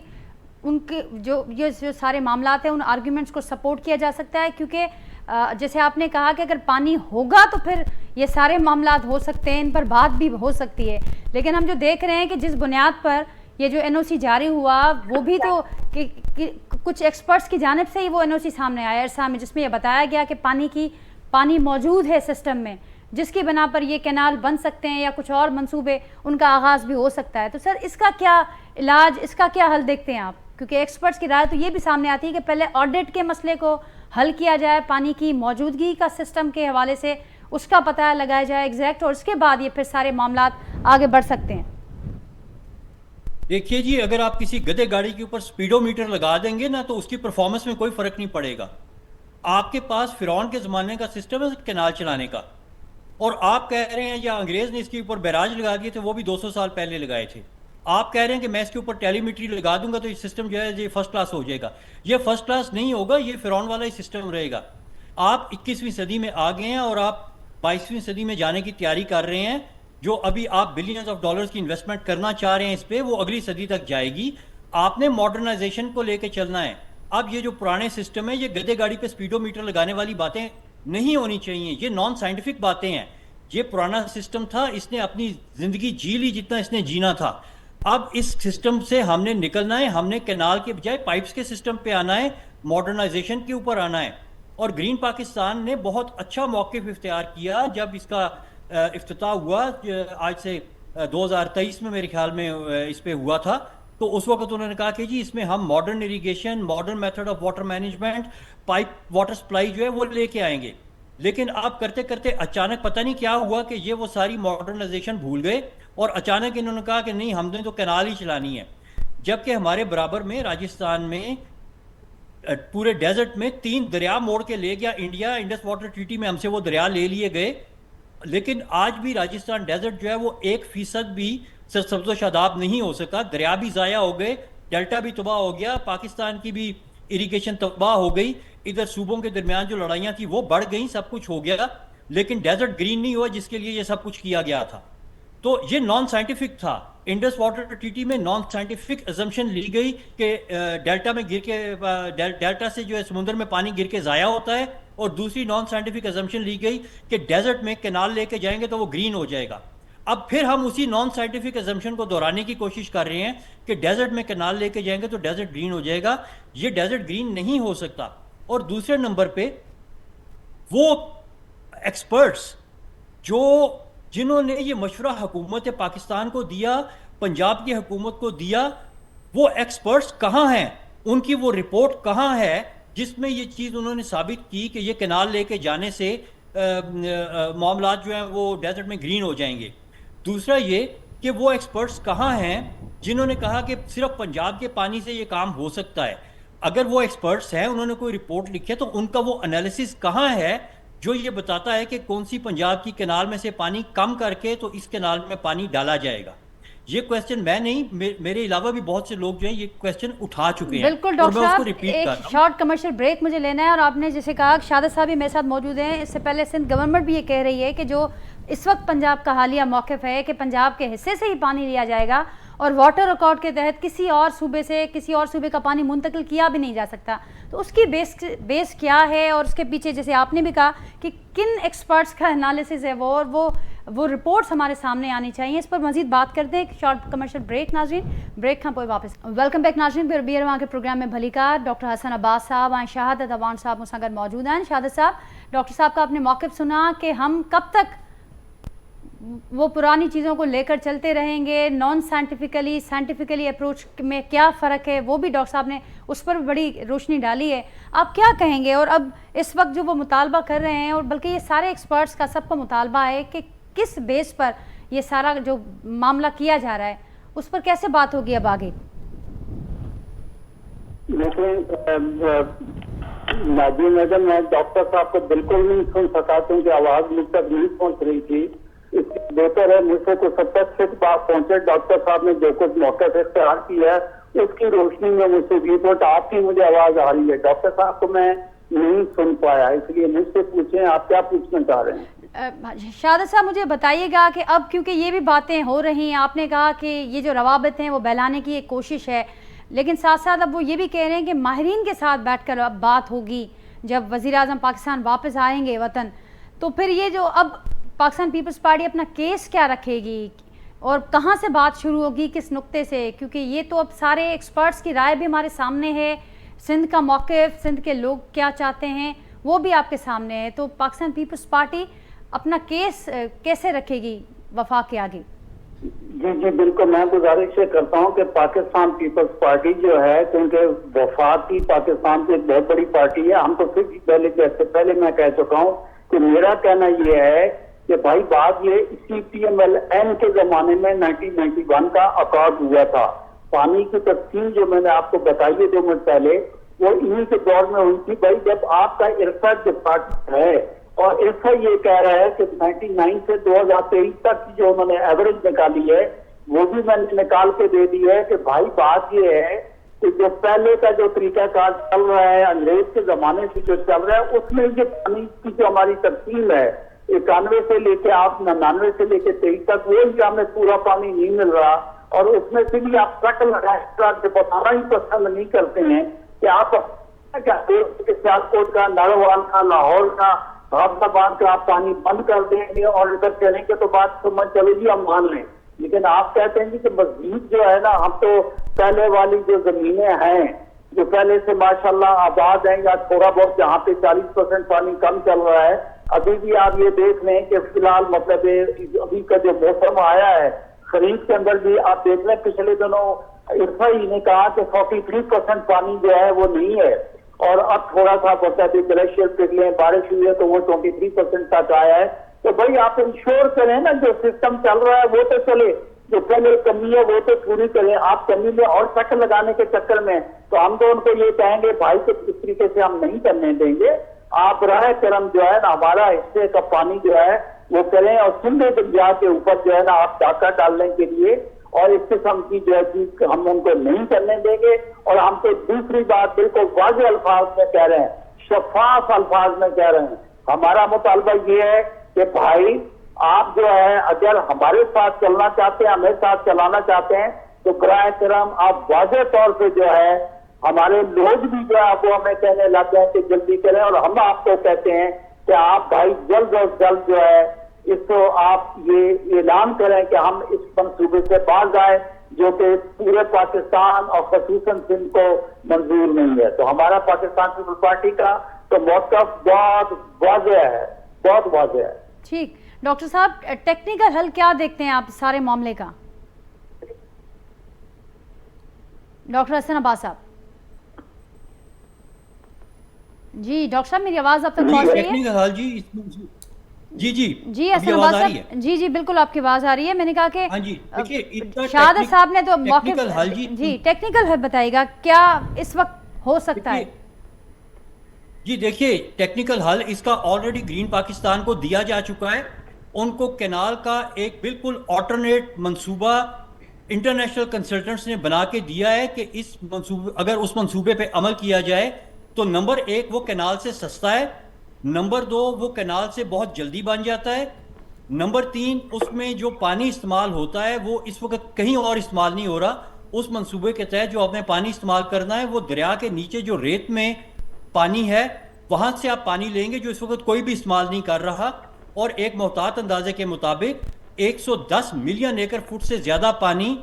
ان کے جو سارے معاملات ہیں ان آرگیومنٹس کو سپورٹ کیا جا سکتا ہے؟ کیونکہ جیسے آپ نے کہا کہ اگر پانی ہوگا تو پھر یہ سارے معاملات ہو سکتے ہیں، ان پر بات بھی ہو سکتی ہے. لیکن ہم جو دیکھ رہے ہیں کہ جس بنیاد پر یہ جو این او سی جاری ہوا وہ بھی تو کچھ ایکسپرٹس کی جانب سے ہی وہ این او سی سامنے آیا ارسا میں، جس میں یہ بتایا گیا کہ پانی موجود ہے سسٹم میں، جس کی بنا پر یہ کینال بن سکتے ہیں یا کچھ اور منصوبے ان کا آغاز بھی ہو سکتا ہے. تو سر اس کا کیا علاج، اس کا کیا حل دیکھتے ہیں آپ؟ کیونکہ ایکسپرٹس کی رائے تو یہ بھی سامنے آتی ہے کہ پہلے آڈٹ کے مسئلے کو حل کیا جائے، پانی کی موجودگی کا سسٹم کے حوالے سے اس کا پتہ لگایا جائے ایگزیکٹ، اور اس کے بعد یہ پھر سارے معاملات آگے بڑھ سکتے ہیں. دیکھیے جی، اگر آپ کسی گدے گاڑی کے اوپر سپیڈو میٹر لگا دیں گے نا تو اس کی پرفارمنس میں کوئی فرق نہیں پڑے گا. آپ کے پاس فرعون کے زمانے کا سسٹم ہے کینال چلانے کا، اور آپ کہہ رہے ہیں یا انگریز نے اس کے اوپر بیراج لگا دیے تھے، وہ بھی 200 سال پہلے لگائے تھے. آپ کہہ رہے ہیں کہ میں اس کے اوپر ٹیلی میٹری لگا دوں گا تو یہ سسٹم جو ہے یہ فرسٹ کلاس ہو جائے گا. یہ فرسٹ کلاس نہیں ہوگا، یہ فرعون والا ہی سسٹم رہے گا. آپ 21ویں صدی میں آ گئے ہیں اور آپ 22ویں صدی میں جانے کی تیاری کر رہے ہیں. جو ابھی آپ بلینز آف ڈالرز کی انویسٹمنٹ کرنا چاہ رہے ہیں اس پہ، وہ اگلی صدی تک جائے گی. آپ نے ماڈرنائزیشن کو لے کے چلنا ہے. اب یہ جو پرانے سسٹم ہے، یہ گدے گاڑی پہ سپیڈو میٹر لگانے والی باتیں نہیں ہونی چاہیے. یہ نان سائنٹیفک باتیں ہیں. یہ پرانا سسٹم تھا، اس نے اپنی زندگی جی لی جتنا اس نے جینا تھا. اب اس سسٹم سے ہم نے نکلنا ہے. ہم نے کینال کے بجائے پائپس کے سسٹم پہ آنا ہے، ماڈرنائزیشن کے اوپر آنا ہے. اور گرین پاکستان نے بہت اچھا موقف اختیار کیا جب اس کا افتتاح ہوا، آج سے 2023 میں میرے خیال میں اس پہ ہوا تھا. تو اس وقت انہوں نے کہا کہ جی اس میں ہم modern irrigation, modern method of water management, pipe water supply جو ہے وہ لے کے آئیں گے. لیکن آپ کرتے کرتے اچانک پتہ نہیں کیا ہوا کہ یہ وہ ساری ماڈرنائزیشن بھول گئے اور اچانک انہوں نے کہا کہ نہیں ہم نے تو کینال ہی چلانی ہے. جبکہ ہمارے برابر میں راجستھان میں پورے ڈیزرٹ میں 3 دریا موڑ کے لے گیا انڈیا. انڈس واٹر ٹریٹی میں ہم سے وہ دریا لے لیے گئے، لیکن آج بھی راجستھان ڈیزرٹ جو ہے وہ 1% بھی سرسبز و شاداب نہیں ہو سکا. دریا بھی ضائع ہو گئے، डेल्टा भी तबाह हो गया, पाकिस्तान की भी इरिगेशन तबाह हो गई, इधर सूबों के दरमियान जो लड़ाइयाँ थी वो बढ़ गई, सब कुछ हो गया, लेकिन डेजर्ट ग्रीन नहीं हुआ जिसके लिए ये सब कुछ किया गया था। तो ये नॉन साइंटिफिक था। इंडस वाटर ट्रीटी में नॉन साइंटिफिक अजम्पशन ली गई कि डेल्टा में गिर के डेल्टा से जो है समुद्र में पानी गिर के ज़ाया होता है, और दूसरी नॉन साइंटिफिक अजम्पशन ली गई कि डेजर्ट में कैनाल लेके जाएंगे तो वो ग्रीन हो जाएगा। अब फिर हम उसी नॉन साइंटिफिक अजम्पशन को दोहराने की कोशिश कर रहे हैं कि डेजर्ट में कैनाल लेके जाएंगे तो डेजर्ट ग्रीन हो जाएगा। ये डेजर्ट ग्रीन नहीं हो सकता। और दूसरे नंबर पे वो एक्सपर्ट्स जिन्होंने ये मशवरा हुकूमत पाकिस्तान को दिया, पंजाब की हुकूमत को दिया, वो एक्सपर्ट्स कहाँ हैं? उनकी वो रिपोर्ट कहाँ है जिसमें ये चीज़ उन्होंने साबित की कि ये कैनाल लेके जाने से मामलात जो हैं वो डेजर्ट में ग्रीन हो जाएंगे। दूसरा ये कि वो एक्सपर्ट्स कहाँ हैं जिन्होंने कहा कि सिर्फ पंजाब के पानी से ये काम हो सकता है? अगर वो एक्सपर्ट्स हैं, उन्होंने कोई रिपोर्ट लिखी है, तो उनका वो एनालिसिस कहाँ है जो ये बताता है कि कौन सी पंजाब की कैनाल में से पानी कम करके तो इस कैनाल में पानी डाला जाएगा? ये क्वेश्चन मैं नहीं, मेरे अलावा भी बहुत से लोग जो हैं ये क्वेश्चन उठा चुके हैं। बिल्कुल डॉक्टर साहब, एक शॉर्ट कमर्शियल ब्रेक मुझे लेना है। और आपने जैसे कहा, शहादत साहब भी मेरे साथ मौजूद हैं। इससे पहले सिंध गवर्नमेंट भी ये कह रही है कि जो इस वक्त पंजाब का हालिया मौक़िफ़ है कि पंजाब के हिस्से से ही पानी लिया जाएगा और वाटर रिकॉर्ड के तहत किसी और सूबे से किसी और सूबे का पानी मुंतकिल किया भी नहीं जा सकता। तो उसकी बेस क्या है? और उसके पीछे जैसे आपने भी कहा कि किन एक्सपर्ट्स का एनालिसिस है वो, और वो रिपोर्ट्स हमारे सामने आनी चाहिए। इस पर मजीद बात करते हैं। शॉर्ट कमर्शियल ब्रेक नाज़रीन, ब्रेक खां पोइ वापस वेलकम बैक नाज़रीन। फिर ॿीहर वहाँ के प्रोग्राम में भलीकार डॉक्टर हसन अब्बास साहब ऐं शहादत अवान साहब मुझसे गॾु मौजूद हैं। शहादत साहब, डॉक्टर साहब का आपने मौक़िफ़ सुना कि हम कब तक वो पुरानी चीज़ों को लेकर चलते रहेंगे, नॉन साइंटिफिकली अप्रोच में क्या फ़र्क है, वो भी डॉक्टर साहब ने उस पर बड़ी रोशनी डाली है। आप क्या कहेंगे? और अब इस वक्त जो वो मुतालबा कर रहे हैं, और बल्कि ये सारे एक्सपर्ट्स का सबका मुतालबा है कि किस बेस पर ये सारा जो मामला किया जा रहा है, उस पर कैसे बात होगी अब आगे? नाज़रीन मैडम, मैं डॉक्टर साहब को बिल्कुल नहीं सुन सका क्योंकि आवाज़ मुझ तक नहीं पहुँच रही थी। इसलिए बेहतर है मुझसे को सब तक सिर्फ बात पहुँचे। डॉक्टर साहब ने जो कुछ मौके से इख्तियार किया है उसकी रोशनी में मुझसे रिपोर्ट आपकी मुझे आवाज़ आ रही है। डॉक्टर साहब को मैं नहीं सुन पाया, इसलिए मुझसे पूछें आप क्या पूछना चाह रहे हैं। शहादत साहब, मुझे बताइएगा कि अब क्योंकि ये भी बातें हो रही हैं, आपने कहा कि ये जो रवाबित हैं वो बहलाने की एक कोशिश है, लेकिन साथ साथ अब वो ये भी कह रहे हैं कि माहिरीन के साथ बैठकर अब बात होगी जब वज़ीर आज़म पाकिस्तान वापस आएंगे वतन। तो फिर ये जो अब पाकिस्तान पीपल्स पार्टी अपना केस क्या रखेगी और कहाँ से बात शुरू होगी, किस नुक्ते से? क्योंकि ये तो अब सारे एक्सपर्ट्स की राय भी हमारे सामने है, सिंध का मौक़िफ़, सिंध के लोग क्या चाहते हैं वो भी आपके सामने है। तो पाकिस्तान पीपल्स पार्टी अपना केस कैसे रखेगी वफाक के आगे? जी बिल्कुल, मैं गुजारिश ये करता हूँ कि पाकिस्तान पीपल्स पार्टी जो है, क्योंकि वफाक की पाकिस्तान की एक बहुत बड़ी पार्टी है। हम तो फिर पहले मैं कह चुका हूँ कि मेरा कहना ये है कि भाई बात ये CPMLN के जमाने में 1991 का अकॉर्ड हुआ था। पानी की तकसीम जो मैंने आपको बताई है 2 मिनट पहले, वो इन्हीं के दौर में हुई थी। भाई जब आपका इरफा डिपार्टमेंट है और इरफा ये कह रहा है कि 99 से 2023 तक की जो उन्होंने एवरेज निकाली है वो भी मैंने निकाल के दे दी है कि भाई बात ये है कि जो पहले का जो तरीकाकार चल रहा है अंग्रेज के जमाने से जो चल रहा है उसमें ये पानी की जो हमारी तकसीम है 91 से लेके आप 99 से लेके 23 तक वो ही हमें पूरा पानी नहीं मिल रहा। और उसमें से भी आप कट लगाए बताना ही पसंद नहीं करते हैं कि आप सियालकोट का, नारोवाल का, लाहौर का, फैसलाबाद का आप पानी बंद कर देंगे और इधर चलेंगे तो बात समझ चलो जी हम मान लें। लेकिन आप कहते हैं कि मस्जिद जो है ना, हम तो पहले वाली जो जमीनें हैं जो पहले से माशाल्लाह आबाद हैं या थोड़ा बहुत जहाँ पे 40% पानी कम चल रहा है, अभी भी आप ये देख लें कि फिलहाल मतलब अभी का जो मौसम आया है खरीफ के अंदर भी आप देख लें, पिछले दिनों इरफा ही ने कहा कि 43% पानी जो है वो नहीं है और अब थोड़ा सा बचा भी ग्लेशियर पिघले बारिश हुई है तो वो 23% तक आया है। तो भाई आप इंश्योर करें ना, जो सिस्टम चल रहा है वो तो चले, जो पहले कमी है वो तो पूरी करें। आप कमी में और चक लगाने के चक्कर में तो हम तो उनको ये कहेंगे भाई कि इस तरीके से हम नहीं करने देंगे। आप राह करम जो है ना हमारा हिस्से का पानी जो है वो करें और सिंध दरिया के ऊपर जो है ना आप डाका डालने के लिए اور اس قسم کی جو ہے چیز ہم ان کو نہیں کرنے دیں گے. اور ہم تو دوسری بات بالکل واضح الفاظ میں کہہ رہے ہیں, شفاف الفاظ میں کہہ رہے ہیں, ہمارا مطالبہ یہ ہے کہ بھائی آپ جو ہے اگر ہمارے ساتھ چلنا چاہتے ہیں, ہمیں ساتھ چلانا چاہتے ہیں, تو براہ کرم آپ واضح طور پہ جو ہے ہمارے لوگ بھی جو ہے وہ ہمیں کہنے لگ گئے کہ جلدی کریں, اور ہم آپ کو کہتے ہیں کہ آپ بھائی جلد از جلد جو ہے اس کو آپ یہ اعلان کریں کہ ہم اس منصوبے سے باز آئے جو کہ پورے پاکستان اور خصوصاً سندھ کو منظور نہیں ہے. تو ہمارا پاکستان پیپل پارٹی کا تو موقف بہت واضح ہے, بہت واضح ہے. ٹھیک ڈاکٹر صاحب, ٹیکنیکل حل کیا دیکھتے ہیں آپ سارے معاملے کا؟ ڈاکٹر حسن عباس صاحب. جی ڈاکٹر صاحب میری آواز آپ تک پہنچ رہی ہے؟ ٹیکنیکل حل جی جی حسن عباس صاحب, جی جی بالکل آپ کی آواز آ رہی ہے. میں نے کہا کہ شہادت صاحب نے تو موقع جی ٹیکنیکل حل بتائے گا کیا اس وقت ہو سکتا ہے؟ جی دیکھیے ٹیکنیکل حل اس کا آلریڈی گرین پاکستان کو دیا جا چکا ہے. ان کو کینال کا ایک بالکل آلٹرنیٹ منصوبہ انٹرنیشنل کنسلٹنٹس نے بنا کے دیا ہے کہ اس منصوبے اگر اس منصوبے پہ عمل کیا جائے تو نمبر 1 وہ کینال سے سستا ہے, نمبر 2 وہ کینال سے بہت جلدی بن جاتا ہے, نمبر 3 اس میں جو پانی استعمال ہوتا ہے وہ اس وقت کہیں اور استعمال نہیں ہو رہا. اس منصوبے کے تحت جو آپ نے پانی استعمال کرنا ہے وہ دریا کے نیچے جو ریت میں پانی ہے وہاں سے آپ پانی لیں گے جو اس وقت کوئی بھی استعمال نہیں کر رہا. اور ایک محتاط اندازے کے مطابق 110 ملین ایکڑ فٹ سے زیادہ پانی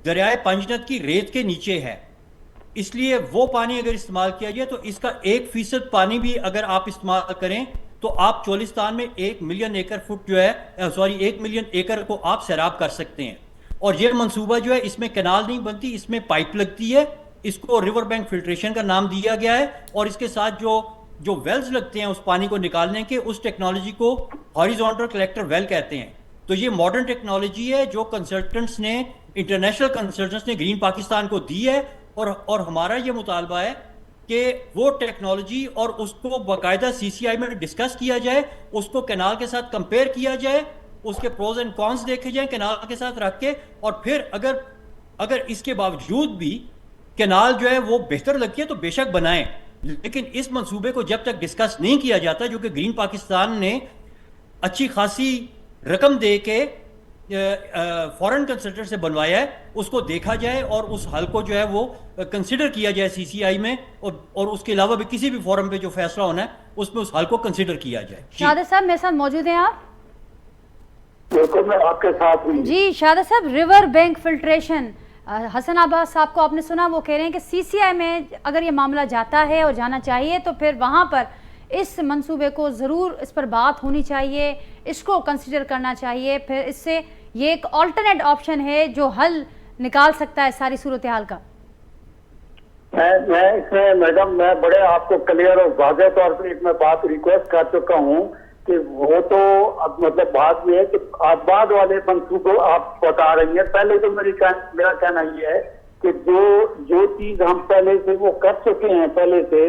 دریائے پنجنت کی ریت کے نیچے ہے. اس لیے وہ پانی اگر استعمال کیا جائے تو اس کا 1% پانی بھی اگر آپ استعمال کریں تو آپ چولستان میں 1 ملین ایکڑ فٹ جو ہے 1 ملین ایکڑ کو آپ سیراب کر سکتے ہیں. اور یہ منصوبہ جو ہے اس میں کینال نہیں بنتی, اس میں پائپ لگتی ہے, اس کو ریور بینک فلٹریشن کا نام دیا گیا ہے. اور اس کے ساتھ جو ویلز لگتے ہیں اس پانی کو نکالنے کے, اس ٹیکنالوجی کو ہاریزونٹل کلیکٹر ویل کہتے ہیں. تو یہ ماڈرن ٹیکنالوجی ہے جو کنسلٹنٹس نے انٹرنیشنل کنسلٹنٹس نے گرین پاکستان کو دی ہے. اور ہمارا یہ مطالبہ ہے کہ وہ ٹیکنالوجی اور اس کو باقاعدہ CCI میں ڈسکس کیا جائے, اس کو کینال کے ساتھ کمپیئر کیا جائے, اس کے پروز اینڈ کونس دیکھے جائیں کینال کے ساتھ رکھ کے, اور پھر اگر اس کے باوجود بھی کینال جو ہے وہ بہتر لگتی ہے تو بے شک بنائیں. لیکن اس منصوبے کو جب تک ڈسکس نہیں کیا جاتا جو کہ گرین پاکستان نے اچھی خاصی رقم دے کے فورن کنسلٹنٹ سے بنوایا ہے, اس کو دیکھا جائے اور اس حل کو جو ہے وہ کنسیڈر کیا جائے CCI میں, اور اس کے علاوہ بھی کسی بھی فورم پہ جو فیصلہ ہونا ہے اس میں اس حل کو کنسیڈر کیا جائے. شہادت صاحب میرے ساتھ موجود ہیں آپ؟ بالکل میں آپ کے ساتھ ہوں. جی شہادت صاحب, ریور بینک فلٹریشن, حسن عباس صاحب کو آپ نے سنا, وہ کہہ رہے ہیں کہ CCI میں اگر یہ معاملہ جاتا ہے اور جانا چاہیے تو پھر وہاں پر اس منصوبے کو ضرور اس پر بات ہونی چاہیے, اس کو کنسیڈر کرنا چاہیے, پھر اس سے یہ ایک آلٹرنیٹ آپشن ہے جو حل نکال سکتا ہے ساری صورتحال کا. میں اس میں میڈم میں بڑے آپ کو کلیئر اور واضح طور پر ایک میں بات ریکویسٹ کر چکا ہوں کہ وہ تو مطلب بات یہ ہے کہ آباد والے منصوبے آپ بتا رہی ہیں. پہلے تو میرا کہنا یہ ہے کہ جو چیز ہم پہلے سے وہ کر چکے ہیں پہلے سے,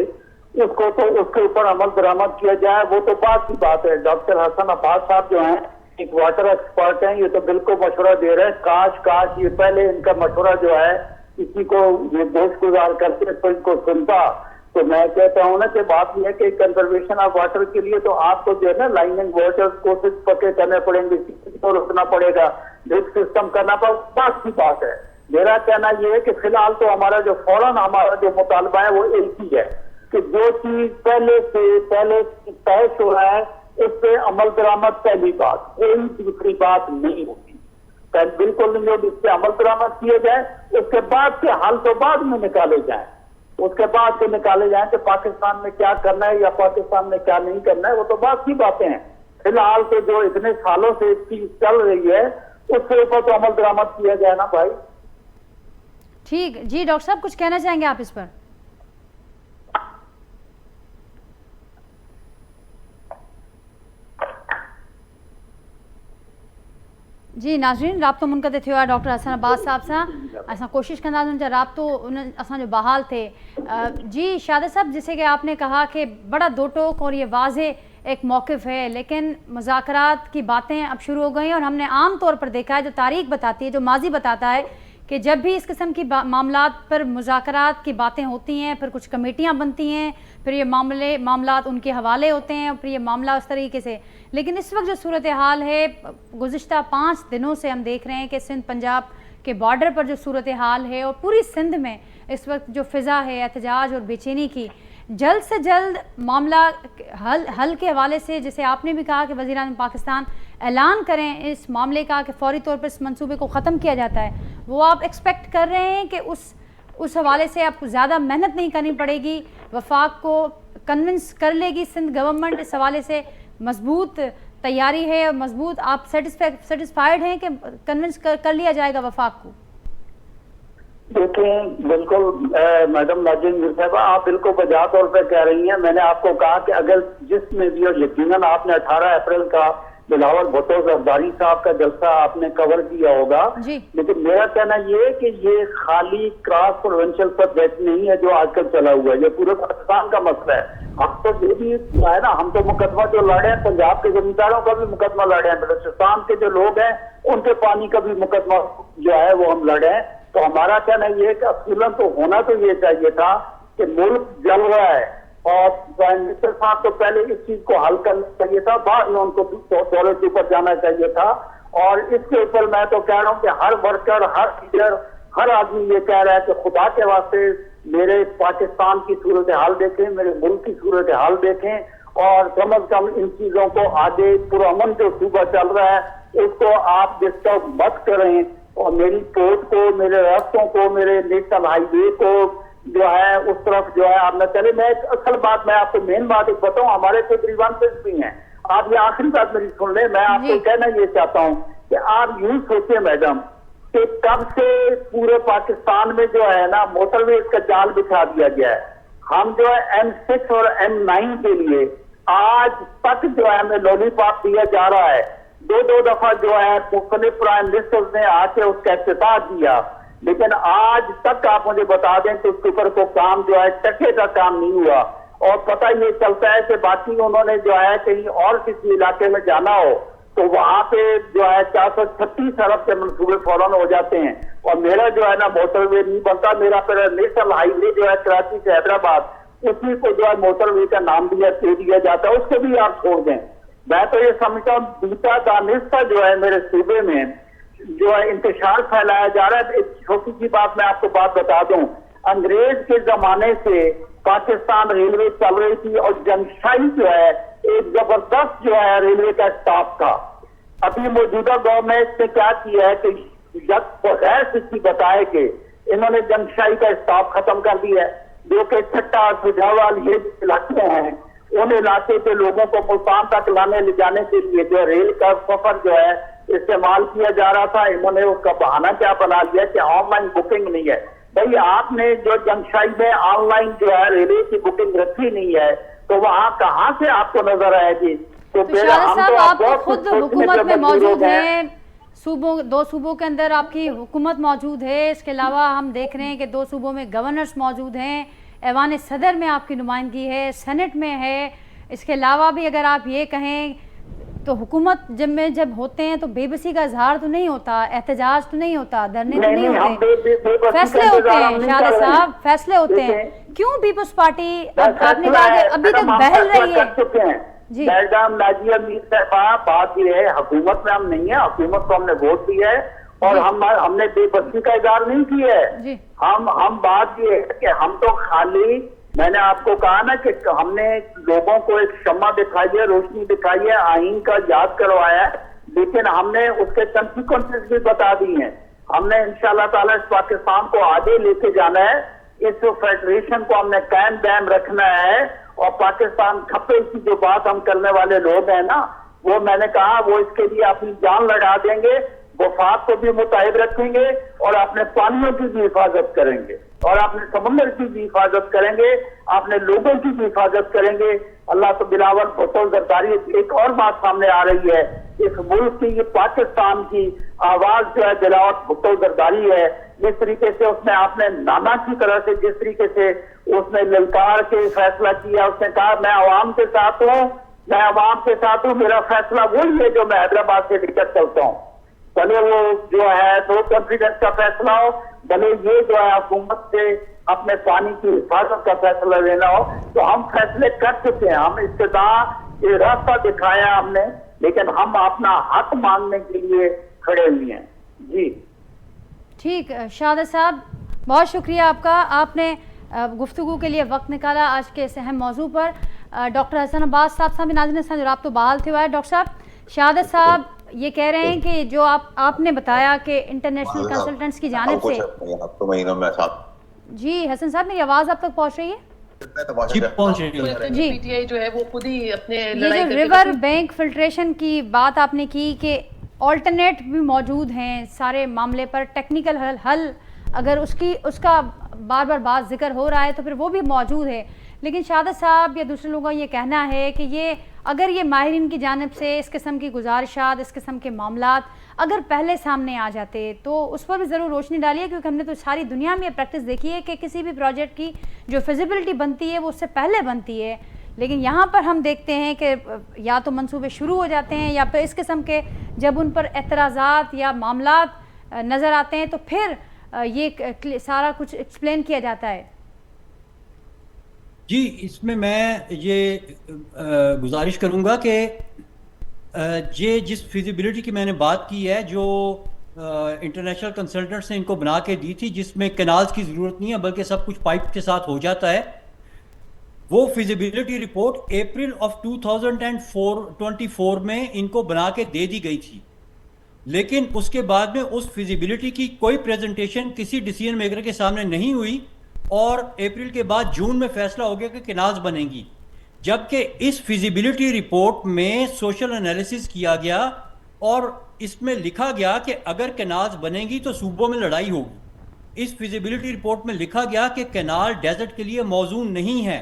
اس کو تو اس کے اوپر عمل درآمد کیا جائے, وہ تو بات کی بات ہے. ڈاکٹر حسن عباس صاحب جو ہیں ایک واٹر ایکسپرٹ ہیں, یہ تو بالکل مشورہ دے رہے ہیں کاش یہ پہلے ان کا مشورہ جو ہے کسی کو یہ گوشت گزار کر کے ان کو سنتا. تو میں کہتا ہوں نا کہ بات یہ ہے کہ کنزرویشن آف واٹر کے لیے تو آپ کو جو ہے نا لائننگ واٹر کو پکے کرنے پڑیں گے, کو رکنا پڑے گا, ڈرپ سسٹم کرنا پڑے گا, بات کی بات ہے. میرا کہنا یہ ہے کہ فی الحال تو ہمارا جو فوراً ہمارا جو مطالبہ ہے وہ ایک ہی ہے کہ جو چیز پہلے طے ہو رہا ہے اس پہ عمل درآمد پہلی بات, کوئی دوسری بات نہیں ہوتی, بالکل نہیں ہوتی. اس پہ عمل درآمد کیے جائے, اس کے بعد کے حل تو بعد میں نکالے جائیں, اس کے بعد سے نکالے جائیں کہ پاکستان میں کیا کرنا ہے یا پاکستان میں کیا نہیں کرنا ہے, وہ تو بات کی باتیں ہیں. فی الحال تو جو اتنے سالوں سے اس چیز چل رہی ہے اس کے اوپر تو عمل درآمد کیا جائے نا بھائی. ٹھیک. جی ڈاکٹر صاحب کچھ کہنا چاہیں گے آپ اس پر؟ جی ناظرین, رابطو منقطع थियो आहे डॉक्टर हसन अब्बास साहब सां. असां कोशिशि कंदासीं त राब्तो उन असांजो बहाल थिए. जी शहादत साहब, जैसे कि आपने कहा कि बड़ा दो टोक और ये वाज़े एक मौक़िफ़ है, लेकिन मुज़ाकरात की बातें अब शुरू हो गई हैं और हमने आम तौर पर देखा है, जो तारीख़ बताती है, जो माज़ी बताता है कि जब भी इस किस्म की मामलात पर मुज़ाकरात की बातें होती हैं, फिर कुछ कमेटियां बनती हैं, फिर ये मामलात उनके हवाले होते हैं, फिर ये मामला उस तरीके से। लेकिन इस वक्त जो सूरत हाल है, गुज़िश्ता 5 दिनों से हम देख रहे हैं कि सिंध पंजाब के बॉर्डर पर जो सूरत हाल है और पूरी सिंध में इस वक्त जो फ़िज़ा है एहतजाज और बेचैनी की, जल्द से जल्द मामला हल के हवाले से, जैसे आपने भी कहा कि वज़ीर-ए-आज़म पाकिस्तान ऐलान करें इस मामले का कि फ़ौरी तौर पर इस मंसूबे को ख़त्म किया जाता है, वो आप एक्सपेक्ट कर रहे हैं कि उस हवाले से आपको ज़्यादा मेहनत नहीं करनी पड़ेगी, वफाक को कन्विंस कर लेगी सिंध गवर्नमेंट, इस हवाले से मजबूत तैयारी है और मजबूत आप सेटिस्फाइड हैं कि कन्विंस कर लिया जाएगा वफाक को? देखिए, बिल्कुल मैडम नाज़रीन मीर साहबा, आप बिल्कुल बजा तौर पर कह रही हैं। मैंने आपको कहा कि अगर जिसमें भी, और यकीनन आपने 18 अप्रैल का बिलावल भुट्टो ज़रदारी साहब का जलसा आपने कवर किया होगा, लेकिन मेरा कहना ये है कि ये खाली क्रॉस प्रोविंशियल सब्जेक्ट नहीं है जो आजकल चला हुआ है, ये पूरे पाकिस्तान का मसला है। हम तो ये भी है ना, हम तो मुकदमा जो लड़े हैं, पंजाब के जमींदारों का भी मुकदमा लड़े हैं, बलूचिस्तान के जो लोग हैं उनके पानी का भी मुकदमा जो है वो हम लड़े हैं। तो हमारा कहना ये है कि असूलन तो होना तो ये चाहिए था कि मुल्क जल रहा है और प्राइम मिनिस्टर साहब को पहले इस चीज को हल करना चाहिए था, बाद में उनको दौरे के ऊपर जाना चाहिए था। और इसके ऊपर मैं तो कह रहा हूँ कि हर वर्कर, हर लीडर, हर आदमी ये कह रहा है कि खुदा के वास्ते मेरे पाकिस्तान की सूरत हाल देखें, मेरे मुल्क की सूरत हाल देखें और कम अज कम इन चीजों को आगे पुरअमन जो सूबा चल रहा है उसको आप डिस्टर्ब मत करें और मेरी पोर्ट को, मेरे रास्तों को, मेरे नेशनल हाईवे को जो है उस तरफ जो है आप न चले। मैं एक असल बात, मैं आपको मेन बात एक बताऊं, हमारे तो ग्रीवांसेस भी हैं, आप ये आखिरी बात मेरी सुन ले। मैं आपको कहना ये चाहता हूं कि आप यूं सोचिए मैडम कि कब से पूरे पाकिस्तान में जो है ना मोटरवेज का जाल बिछा दिया गया है। हम जो है M6 और M9 के लिए आज तक जो है हमें लॉलीपॉप दिया जा रहा है। दो दफा जो है मुख्तलिफ प्राइम मिनिस्टर्स ने आके उसका इफ्तिताह दिया, लेकिन आज तक आप मुझे बता दें कि उसके ऊपर को काम जो है टके का काम नहीं हुआ। और पता ये चलता है कि बाकी उन्होंने जो है कहीं और किसी इलाके में जाना हो तो वहां पे जो है 436 अरब के मंसूबे फौरन हो जाते हैं और मेरा जो है ना मोटरवे नहीं बनता। मेरा फिर नेशनल हाईवे जो है कराची से हैदराबाद, उसी को जो है मोटरवे का नाम दे दिया जाता है, उसको भी आप छोड़ दें। मैं तो ये समझता हूँ बीता दानिस्ता जो है मेरे सूबे में जो है इंतशार फैलाया जा रहा है। एक छोटी सी बात मैं आपको बात बता दूं, अंग्रेज के जमाने से पाकिस्तान रेलवे चल रही थी और जनशाही जो है एक जबरदस्त जो है रेलवे का स्टाफ था। अभी मौजूदा गवर्नमेंट ने क्या किया है कि बगैर किसी बताए के इन्होंने जनशाही का स्टाफ खत्म कर दिया है। जो कि छट्टा, सुझावाल ये इलाके हैं, उन इलाके के लोगों को मुल्तान तक लाने ले जाने के लिए जो रेल का सफर जो है इस्तेमाल किया जा रहा था। इन्होंने उसका बहाना क्या बना लिया कि ऑनलाइन बुकिंग नहीं है। भाई आपने जो जनशाही में ऑनलाइन जो है रेलवे की बुकिंग रखी नहीं है तो वहाँ कहाँ से आपको नजर आएगी? तो आप खुद हुकूमत में मौजूद हैं, दो सूबों के अंदर आपकी हुकूमत मौजूद है, इसके अलावा हम देख रहे हैं कि 2 सूबों में गवर्नर्स मौजूद हैं, ऐवान सदर में आपकी नुमाइंदगी है, सेनेट में है। इसके अलावा भी अगर आप ये कहें तो हुकूमत जब होते हैं तो बेबसी का इजहार तो नहीं होता, एहतजाज तो नहीं होता, धरने तो नहीं होते, फैसले होते हैं शाह साहब, फैसले होते हैं। क्यों पीपल्स पार्टी आपने कहा अभी तक बहल रही है? जी मैडम नाजिया मीर साहबा, बात ये है हुकूमत में हम नहीं है, हुकूमत को हमने वोट दिया है और हमने बेबसी का इजहार नहीं किया है। हम बात ये है कि हम तो खाली, मैंने आपको कहा ना कि हमने लोगों को एक शम्मा दिखाई है, रोशनी दिखाई है, आईन का याद करवाया है, लेकिन हमने उसके कंसिक्वेंसेस भी बता दी हैं। हमने इंशाल्लाह ताला इस पाकिस्तान को आगे लेके जाना है, इस फेडरेशन को हमने कायम दायम रखना है और पाकिस्तान खपे की जो बात हम करने वाले लोग हैं ना, वो मैंने कहा वो इसके लिए अपनी जान लगा देंगे, वफाक को भी मुताहिद रखेंगे और अपने पानियों की भी हिफाजत करेंगे और अपने समुद्र की भी हिफाजत करेंगे, अपने लोगों की भी हिफाजत करेंगे। अल्लाह तो बिलावल भुट्टो ज़रदारी। एक और बात सामने आ रही है, इस मुल्क की, ये पाकिस्तान की आवाज जो है बिलावल भुट्टो ज़रदारी है। जिस तरीके से उसने अपने नाना की तरह से, जिस तरीके से उसने ललकार के फैसला किया, उसने कहा मैं आवाम के साथ हूँ, मैं आवाम के साथ हूँ, मेरा फैसला वही है जो मैं हैदराबाद से लेकर चलता हूँ, भले वो जो है नो कॉन्फिडेंस का फैसला हो, भले ये जो है हुकूमत से अपने पानी की हिफाजत का फैसला लेना हो, तो हम फैसले कर चुके हैं, हम इब्तिदा ये रास्ता दिखाया हमने, लेकिन हम अपना हक मांगने के लिए खड़े हुए हैं। जी ठीक, शहादत साहब बहुत शुक्रिया आपका, आपने गुफ्तगू के लिए वक्त निकाला आज के इस अहम मौजू पर। डॉक्टर हसन अब्बास साहब भी नाज़रीन जो राब्तो बहाल थे हुआ है। डॉक्टर साहब, शहादत साहब ये कह रहे हैं कि जो आपने बताया कि इंटरनेशनल कंसल्टेंट्स की जानिब से जी, हसन साहब मेरी आवाज़ आप तक पहुँच रही है? जी, पीटीआई जो है वो खुद ही अपने ये लड़ाई जो रिवर बैंक फिल्ट्रेशन की बात आपने की कि ऑल्टरनेट भी मौजूद हैं सारे मामले पर, टेक्निकल हल अगर उसका बार बार जिक्र हो रहा है तो फिर वो भी मौजूद है, लेकिन शहादत साहब या दूसरे लोगों का ये कहना है कि ये अगर ये माहिरीन की जानिब से इस किस्म की गुजारिशात, इस किस्म के मामलात अगर पहले सामने आ जाते तो उस पर भी ज़रूर रोशनी डालिए, क्योंकि हमने तो सारी दुनिया में ये प्रैक्टिस देखी है कि किसी भी प्रोजेक्ट की जो फिजिबिलिटी बनती है वो उससे पहले बनती है, लेकिन यहाँ पर हम देखते हैं कि या तो मंसूबे शुरू हो जाते हैं या फिर इस किस्म के जब उन पर एतराज़ात या मामलात नज़र आते हैं तो फिर ये सारा कुछ एक्सप्लेन किया जाता है। जी, इसमें मैं ये गुजारिश करूँगा कि ये जिस फिजिबिलिटी की मैंने बात की है, जो इंटरनेशनल कंसल्टेंट्स ने इनको बना के दी थी, जिसमें कैनाल्स की ज़रूरत नहीं है बल्कि सब कुछ पाइप के साथ हो जाता है, वो फिजिबिलिटी रिपोर्ट अप्रैल ऑफ 2024 में इनको बना के दे दी गई थी, लेकिन उसके बाद में उस फिजिबिलिटी की कोई प्रेजेंटेशन किसी डिसीजन मेकर के सामने नहीं हुई और अप्रैल के बाद जून में फैसला हो गया कि कैनाल्स बनेंगी, जबकि इस फिजिबिलिटी रिपोर्ट में सोशल एनालिसिस किया गया और इसमें लिखा गया कि अगर कैनाल्स बनेंगी तो सूबों में लड़ाई होगी। इस फिजिबिलिटी रिपोर्ट में लिखा गया कि कैनाल डेजर्ट के लिए मौजूद नहीं है।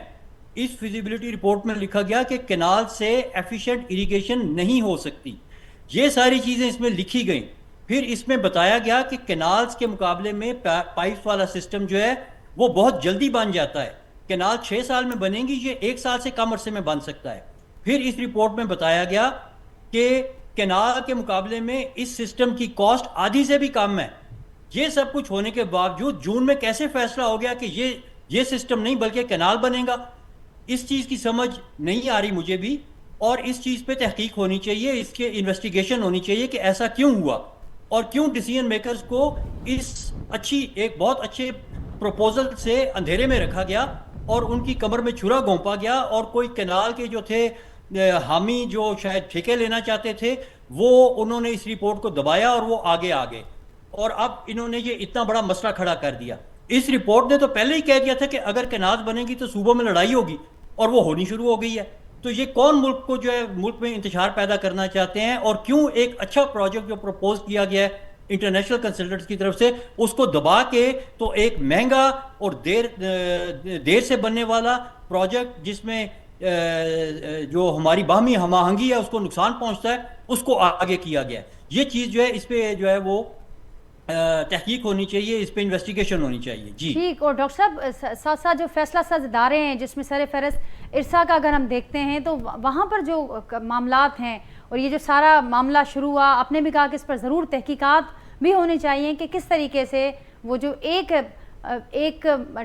इस फिजिबिलिटी रिपोर्ट में लिखा गया कि कैनाल से एफिशिएंट इरिगेशन नहीं हो सकती। ये सारी चीज़ें इसमें लिखी गई। फिर इसमें बताया गया कि कैनाल्स के मुकाबले में पाइप्स वाला सिस्टम जो है वो बहुत जल्दी बन जाता है। कैनाल 6 साल में बनेंगी, ये 1 साल से कम अरसे में बन सकता है। फिर इस रिपोर्ट में बताया गया कि कैनाल के मुकाबले में इस सिस्टम की कॉस्ट आधी से भी कम है। ये सब कुछ होने के बावजूद जून में कैसे फैसला हो गया कि ये सिस्टम नहीं बल्कि कैनाल बनेगा? इस चीज़ की समझ नहीं आ रही मुझे भी, और इस चीज़ पे तहकीक होनी चाहिए, इसके इन्वेस्टिगेशन होनी चाहिए कि ऐसा क्यों हुआ और क्यों डिसीजन मेकर्स को इस एक बहुत अच्छे प्रपोजल से अंधेरे में रखा गया और उनकी कमर में छुरा घोंपा गया, और कोई कैनाल के जो थे हामी जो शायद ठेके लेना चाहते थे वो उन्होंने इस रिपोर्ट को दबाया और वो आगे आ गए, और अब इन्होंने ये इतना बड़ा मसला खड़ा कर दिया। इस रिपोर्ट ने तो पहले ही कह दिया था कि अगर कैनाल बनेगी तो सूबों में लड़ाई होगी, और वो होनी शुरू हो गई है। तो ये कौन मुल्क को जो है मुल्क में इंतशार पैदा करना चाहते हैं, और क्यों एक अच्छा प्रोजेक्ट जो प्रपोज किया गया है इंटरनेशनल कंसल्टेंट्स की तरफ से उसको दबा के तो एक महंगा और देर से बनने वाला प्रोजेक्ट जिसमें जो हमारी बाहमी हमाहंगी है उसको नुकसान पहुंचता है, उसको आगे किया गया। ये चीज़ जो है इस पे जो है वो तहकीक होनी चाहिए, इस पे इन्वेस्टिगेशन होनी चाहिए। जी ठीक। और डॉक्टर साहब साथ साथ जो फैसला साज इदारे हैं जिसमें सर फहरिस्त इरसा का अगर हम देखते हैं तो वहाँ पर जो मामलात हैं और ये जो सारा मामला शुरू हुआ, आपने भी कहा कि इस पर ज़रूर तहकीकात भी होनी चाहिए कि किस तरीके से वो जो एक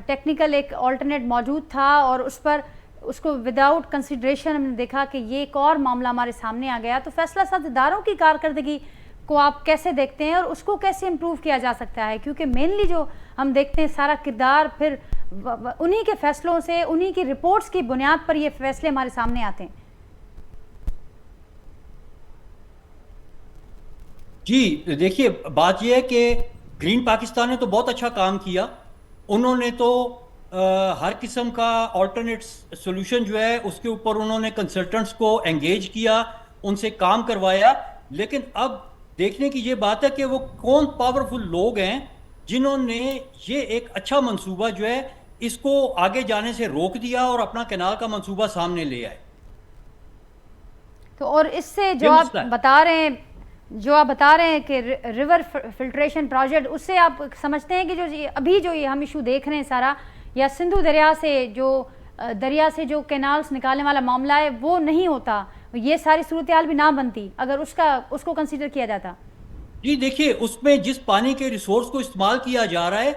टेक्निकल एक ऑल्टरनेट मौजूद था और उस पर उसको विदाउट कंसिडरेशन हमने देखा कि ये एक और मामला हमारे सामने आ गया। तो फैसला साज इदारों की कारकर्दगी को आप कैसे देखते हैं और उसको कैसे इम्प्रूव किया जा सकता है? क्योंकि मेनली जो हम देखते हैं सारा किरदार फिर उन्हीं के फैसलों से, उन्हीं की रिपोर्ट्स की बुनियाद पर ये फैसले हमारे सामने आते हैं। जी देखिए, बात यह है कि ग्रीन पाकिस्तान ने तो बहुत अच्छा काम किया। उन्होंने तो हर किस्म का ऑल्टरनेट सोल्यूशन जो है उसके ऊपर उन्होंने कंसल्टेंट्स को एंगेज किया, उनसे काम करवाया। लेकिन अब देखने की ये बात है कि वो कौन पावरफुल लोग हैं जिन्होंने ये एक अच्छा मंसूबा जो है इसको आगे जाने से रोक दिया और अपना कैनाल का मंसूबा सामने ले आए। तो और इससे जो आप बता रहे हैं कि रिवर फिल्ट्रेशन प्रोजेक्ट, उससे आप समझते हैं कि जो अभी जो ये हम इशू देख रहे हैं सारा, या सिंधु दरिया से जो دریا سے جو کینالز نکالنے والا معاملہ ہے وہ نہیں ہوتا, یہ ساری صورتحال بھی نہ بنتی اگر اس کو کنسیڈر کیا جاتا. جی دیکھیے, اس میں جس پانی کے ریسورس کو استعمال کیا جا رہا ہے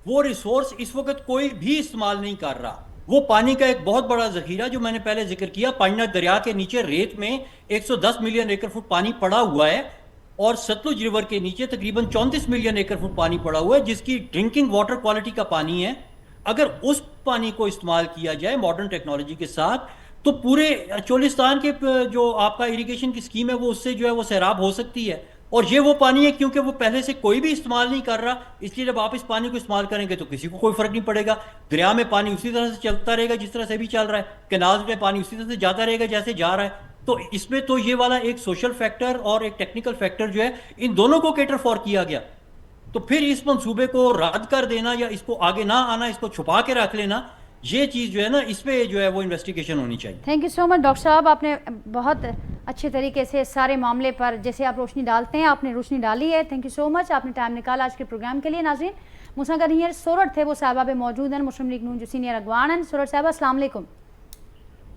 وہ ریسورس اس وقت کوئی بھی استعمال نہیں کر رہا. وہ پانی کا ایک بہت بڑا ذخیرہ جو میں نے پہلے ذکر کیا, پانینا دریا کے نیچے ریت میں 110 ملین ایکڑ فٹ پانی پڑا ہوا ہے, اور ستلج ریور کے نیچے تقریباً 34 ملین ایکڑ فٹ پانی پڑا ہوا ہے جس کی ڈرنکنگ واٹر کوالٹی کا پانی ہے. اگر اس پانی کو استعمال کیا جائے ماڈرن ٹیکنالوجی کے ساتھ تو پورے چولستان کے جو آپ کا اریگیشن کی اسکیم ہے وہ اس سے جو ہے وہ سیراب ہو سکتی ہے. اور یہ وہ پانی ہے کیونکہ وہ پہلے سے کوئی بھی استعمال نہیں کر رہا, اس لیے جب آپ اس پانی کو استعمال کریں گے تو کسی کو کوئی فرق نہیں پڑے گا. دریا میں پانی اسی طرح سے چلتا رہے گا جس طرح سے بھی چل رہا ہے, کینالز میں پانی اسی طرح سے جاتا رہے گا جیسے جا رہا ہے. تو اس میں تو یہ والا ایک سوشل فیکٹر اور ایک ٹیکنیکل فیکٹر جو ہے ان دونوں کو کیٹر فار کیا گیا. تو پھر اس منصوبے کو رد کر دینا یا اس کو آگے نہ آنا, اس کو چھپا کے رکھ لینا, یہ چیز جو ہے نا اس پہ جو ہے وہ انویسٹیگیشن ہونی چاہیے. Thank you so much doctor صاحب, آپ نے بہت اچھے طریقے سے سارے معاملے پر جیسے آپ روشنی ڈالتے ہیں آپ نے روشنی ڈالی ہے. تھینک یو سو مچ, آپ نے ٹائم نکالا آج کے پروگرام کے لیے. ناظرین مساگر ہیر سورٹ تھے, وہ صاحبہ پہ موجود ہیں, مسلم لیگ نون جو سینئر اگوان ہیں. سورٹ صاحبہ السلام علیکم.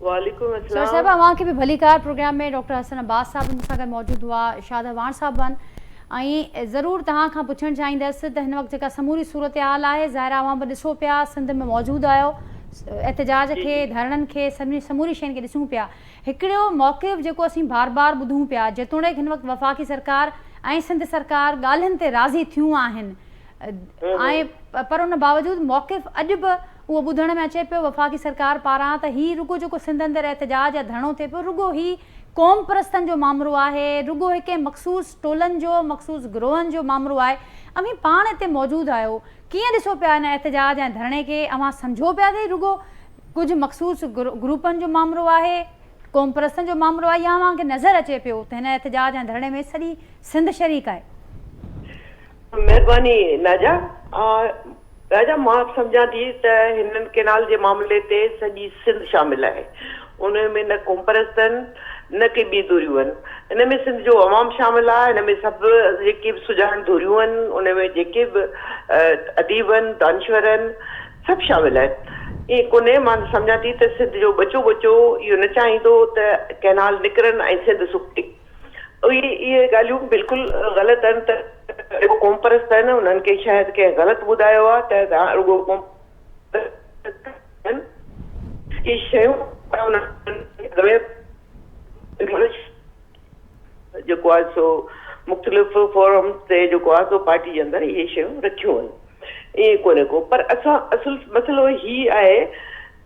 وعلیکم السلام. سورٹ صاحبہ وہاں کے بھی بھلی کار پروگرام میں ڈاکٹر حسن عباس صاحب مساگر موجود ہوا, شاد وان صاحب بن ऐं ज़रूरु तव्हां खां पुछणु चाहींदसि त हिन वक़्तु जेका समूरी सूरत हाल आहे, ज़ाहिर आहे बि ॾिसो पिया सिंध में मौजूदु आहियो, एहतजाज खे धरणनि खे सभिनी समूरी शयुनि खे ॾिसूं पिया. हिकिड़ो मौक़िफ़ जेको असीं बार बार ॿुधूं पिया, जेतोणीकि हिन वक़्तु वफ़ाक़ी सरकार ऐं सिंध सरकार ॻाल्हियुनि ते राज़ी थियूं आहिनि, ऐं पर उन बावजूदु मौक़िफ़ अॼु बि उहो ॿुधण में अचे पियो वफ़ाक़ी सरकार पारां त हीउ रुॻो जेको सिंध अंदरि एहतजाज या धरणो थिए पियो रुॻो ही क़ौम परस्तनि जो मामिलो आहे, रुॻो हिकु मख़सूस टोलनि जो मख़सूस गिरोहनि जो मामिलो आहे. अमीं पाण हिते मौजूदु आहियो, कीअं ॾिसो पिया हिन एहतजाज ऐं धरणे खे? अवां सम्झो पिया त रुॻो कुझु मख़सूस ग्रुपनि जो मामिलो आहे, क़ौम परस्तनि जो मामिलो आहे, या अव्हांखे नज़र अचे पियो त हिन एहतजाज ऐं धरणे में सॼी सिंध शरीक आहे? महिरबानी नाजा. राजा मां सम्झां थी त हिननि केनाल जे मामले ते सॼी सिंध शामिल आहे. उन में न क़ौम परस्तनि न के ॿी धुरियूं आहिनि. हिन में सिंध जो अवाम शामिल आहे. हिन में सभु जेके बि सुजाण धुरियूं आहिनि, उन में जेके बि अदीब आहिनि, दानश्वर आहिनि, सभु शामिल आहिनि. ईअं कोन्हे. मां सम्झां थी त सिंध जो बचो बचो इहो न चाहींदो त केनाल निकिरनि ऐं सिंध सुखटी. इहे ॻाल्हियूं बिल्कुलु ग़लति आहिनि. त जेको क़ौम परस्त आहिनि उन्हनि खे शायदि कंहिं ग़लति ॿुधायो आहे त रुॻो इहे शयूं जेको आहे सो मुख़्तलिफ़ फोरम ते जेको आहे सो पार्टी जे अंदरि इहे शयूं रखियूं आहिनि. ईअं कोन्हे को. पर असां असुल मसइलो ही आहे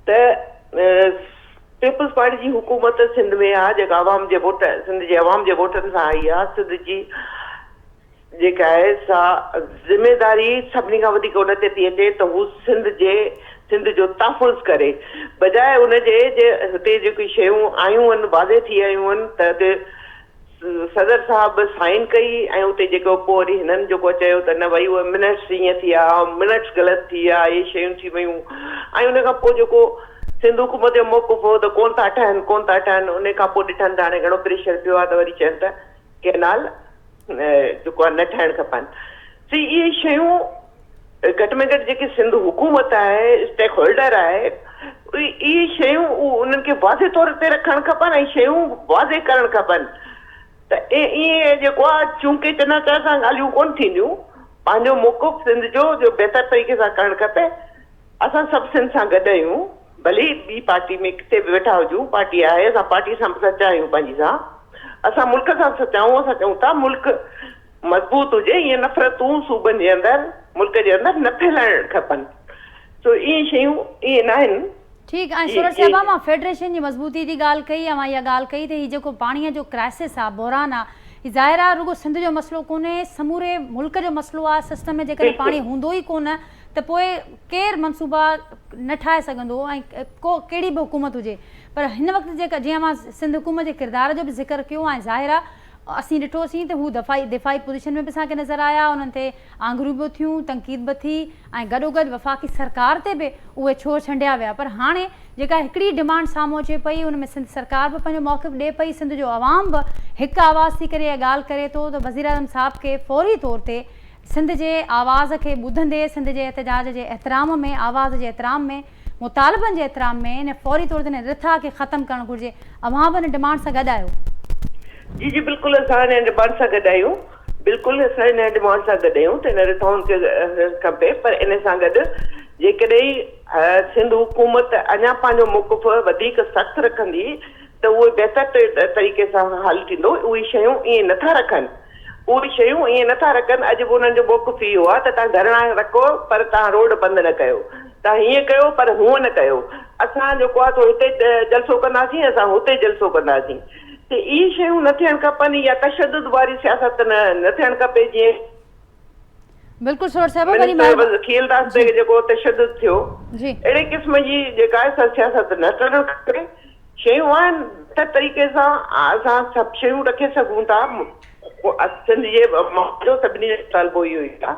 त पीपल्स पार्टी जी हुकूमत सिंध में आहे, जेका आवाम जे वोट सिंध जे आवाम जे वोटनि सां आई आहे. सिंध जी जेका आहे सा ज़िमेदारी सभिनी खां वधीक उन ते थी अचे त हू सिंध जो तहफ़ुज़ करे, बजाए उनजे हिते जेकी शयूं आयूं आहिनि वाज़े थी आयूं आहिनि त सदर साहब साइन कई ऐं उते जेको पोइ वरी हिननि जेको चयो त न भई उहे मिनट्स ईअं थी विया, मिनट्स ग़लति थी विया, इहे शयूं थी वियूं. ऐं उन खां पोइ जेको सिंध हुकूमत जो मौक़िफ़ हो त कोन था ठाहिनि. उन खां पोइ ॾिठनि त हाणे घणो प्रेशर पियो आहे त वरी चवनि त केनाल जेको आहे न ठाहिणु खपनि. इहे शयूं घटि में घटि जेकी सिंध हुकूमत आहे, स्टेक होल्डर आहे, इहे शयूं उन्हनि खे वाज़े तौर ते रखणु खपनि ऐं शयूं वाज़े करणु खपनि. त ईअं जेको आहे चूंकि चना चर सां ॻाल्हियूं कोन थींदियूं. पंहिंजो मौक़िफ़ सिंध जो बहितर तरीक़े सां करणु खपे. असां सभु सिंध सां गॾु आहियूं, भले ॿी पार्टी में किथे बि वेठा हुजूं. पार्टी आहे, असां पार्टी सां सचा आहियूं पंहिंजी सां. असां मुल्क सां सचा आहियूं. असां चऊं था मुल्क मज़बूत हुजे. ईअं नफ़रतूं सूबनि जे अंदरि मुल्क जे अंदरि न फैलाइणु खपनि. सो इहे शयूं ईअं न आहिनि. ठीकु आहे. सूरत साहिबा मां फेडरेशन जी मज़बूती जी ॻाल्हि कई, ऐं इहा ॻाल्हि कई त हीउ जेको पाणीअ जो क्राइसिस आहे, बहरान आहे, हीउ ज़ाहिर आहे रुॻो सिंध जो मसइलो कोन्हे, समूरे मुल्क जो मसइलो आहे. सिस्टम में जेकॾहिं पाणी हूंदो ई कोन त पोइ केरु मनसूबा न ठाहे सघंदो ऐं कहिड़ी बि हुकूमत हुजे. पर हिन वक़्तु जेका जीअं मां सिंध हुकूमत जे किरदार जो बि ज़िक्र कयो ऐं ज़ाहिर आहे असीं ॾिठोसीं त हू दिफ़ाई पोज़ीशन में बि असांखे नज़र आया, उन्हनि ते आङुरियूं बि थियूं, तनक़ीद बि थी, ऐं गॾोगॾु वफ़ाक़ी सरकार ते बि उहे छो छंडिया विया. पर हाणे जेका हिकिड़ी डिमांड साम्हूं अचे पई, उन में सिंध सरकार बि पंहिंजो मौक़िफ़ ॾिए पई, सिंध जो आवाम बि हिकु आवाज़ थी करे इहा ॻाल्हि करे थो त वज़ीर आज़म साहब खे फ़ौरी तौर ते सिंध जे आवाज़ खे ॿुधंदे, सिंध जे एहतजाज जे एतिराम में, आवाज़ जे एतिराम में मुतालबनि जे एतिराम में इन फौरी तौर ते रिथा खे ख़तमु करणु घुरिजे। अव्हां बि इन डिमांड सां गॾु आहियो? जी जी बिल्कुलु असां हिन डिमांड सां गॾु आहियूं, बिल्कुलु असां हिन डिमांड सां गॾु आहियूं त हिन रिथाउनि खे खपे। पर इन सां गॾु जेकॾहिं सिंध हुकूमत अञा पंहिंजो मौक़िफ़ वधीक सख़्तु रखंदी त उहे बहितर तरीक़े सां हल थींदो। उहे शयूं ईअं नथा रखनि, उहे शयूं ईअं नथा रखनि। अॼु बि उन्हनि जो मौक़िफ़ इहो आहे त तव्हां धरणा रखो पर तव्हां रोड बंदि न कयो, तव्हां हीअं कयो पर हूअं न कयो। असां जेको आहे सो हिते जलसो कंदासीं, असां हुते जलसो कंदासीं। त इहे शयूं न थियणु खपनि या तशदुद वारी सियासत न थियणु खपे। जीअं बिल्कुलु सरोज साहिबा, वरी खेलदास ते जेको तशदुद थियो, जी अहिड़े क़िस्म जी जेका आहे सियासत न करणु खपे। शयूं आहिनि त तरीक़े सां असां सभु शयूं रखे सघूं था। सिंध जे जो सभिनी जो तालबो इहो ई आहे।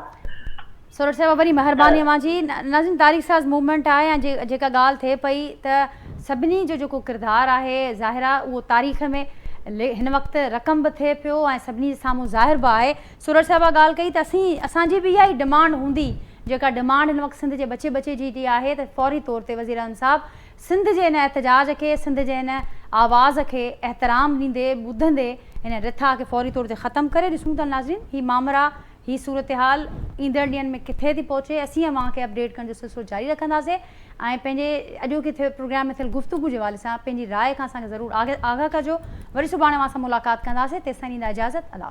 सरोज साहिबा, वरी महिरबानी अव्हां जी। नाज़रीन, तारीख़ साज़ मूवमेंट आहे ऐं जेका ॻाल्हि थिए पई त सभिनी जो जेको किरदारु आहे ज़ाहिर आहे उहो तारीख़ में हिन वक़्तु रक़म बि थिए पियो ऐं सभिनी जे साम्हूं ज़ाहिर बि आहे। सूरज साहिबा ॻाल्हि कई त असांजी बि इहा ई डिमांड हूंदी, जेका डिमांड हिन वक़्तु सिंध जे बचे जी आहे त फौरी तौर ते वज़ीर आज़म साहब सिंध जे हिन एहतजाज खे, सिंध जे हिन आवाज़ खे एहतराम ॾींदे ॿुधंदे हिन रिथा खे फौरी तौर ते ख़तमु करे। ॾिसूं था नाज़रीन, हीअ मामरा, हीअ सूरत हाल ईंदड़ ॾींहंनि में किथे थी पहुचे। असीं अव्हांखे अपडेट करण जो सिलसिलो जारी रखंदासीं ऐं पंहिंजे अॼोके थिए प्रोग्राम में थियल गुफ़्तगू जे हवाले सां पंहिंजी राय खां असांखे ज़रूरु आगाह कजो। वरी सुभाणे असां मुलाक़ात कंदासीं। तेसिताईं ॾींदा इजाज़त। अल्लाह।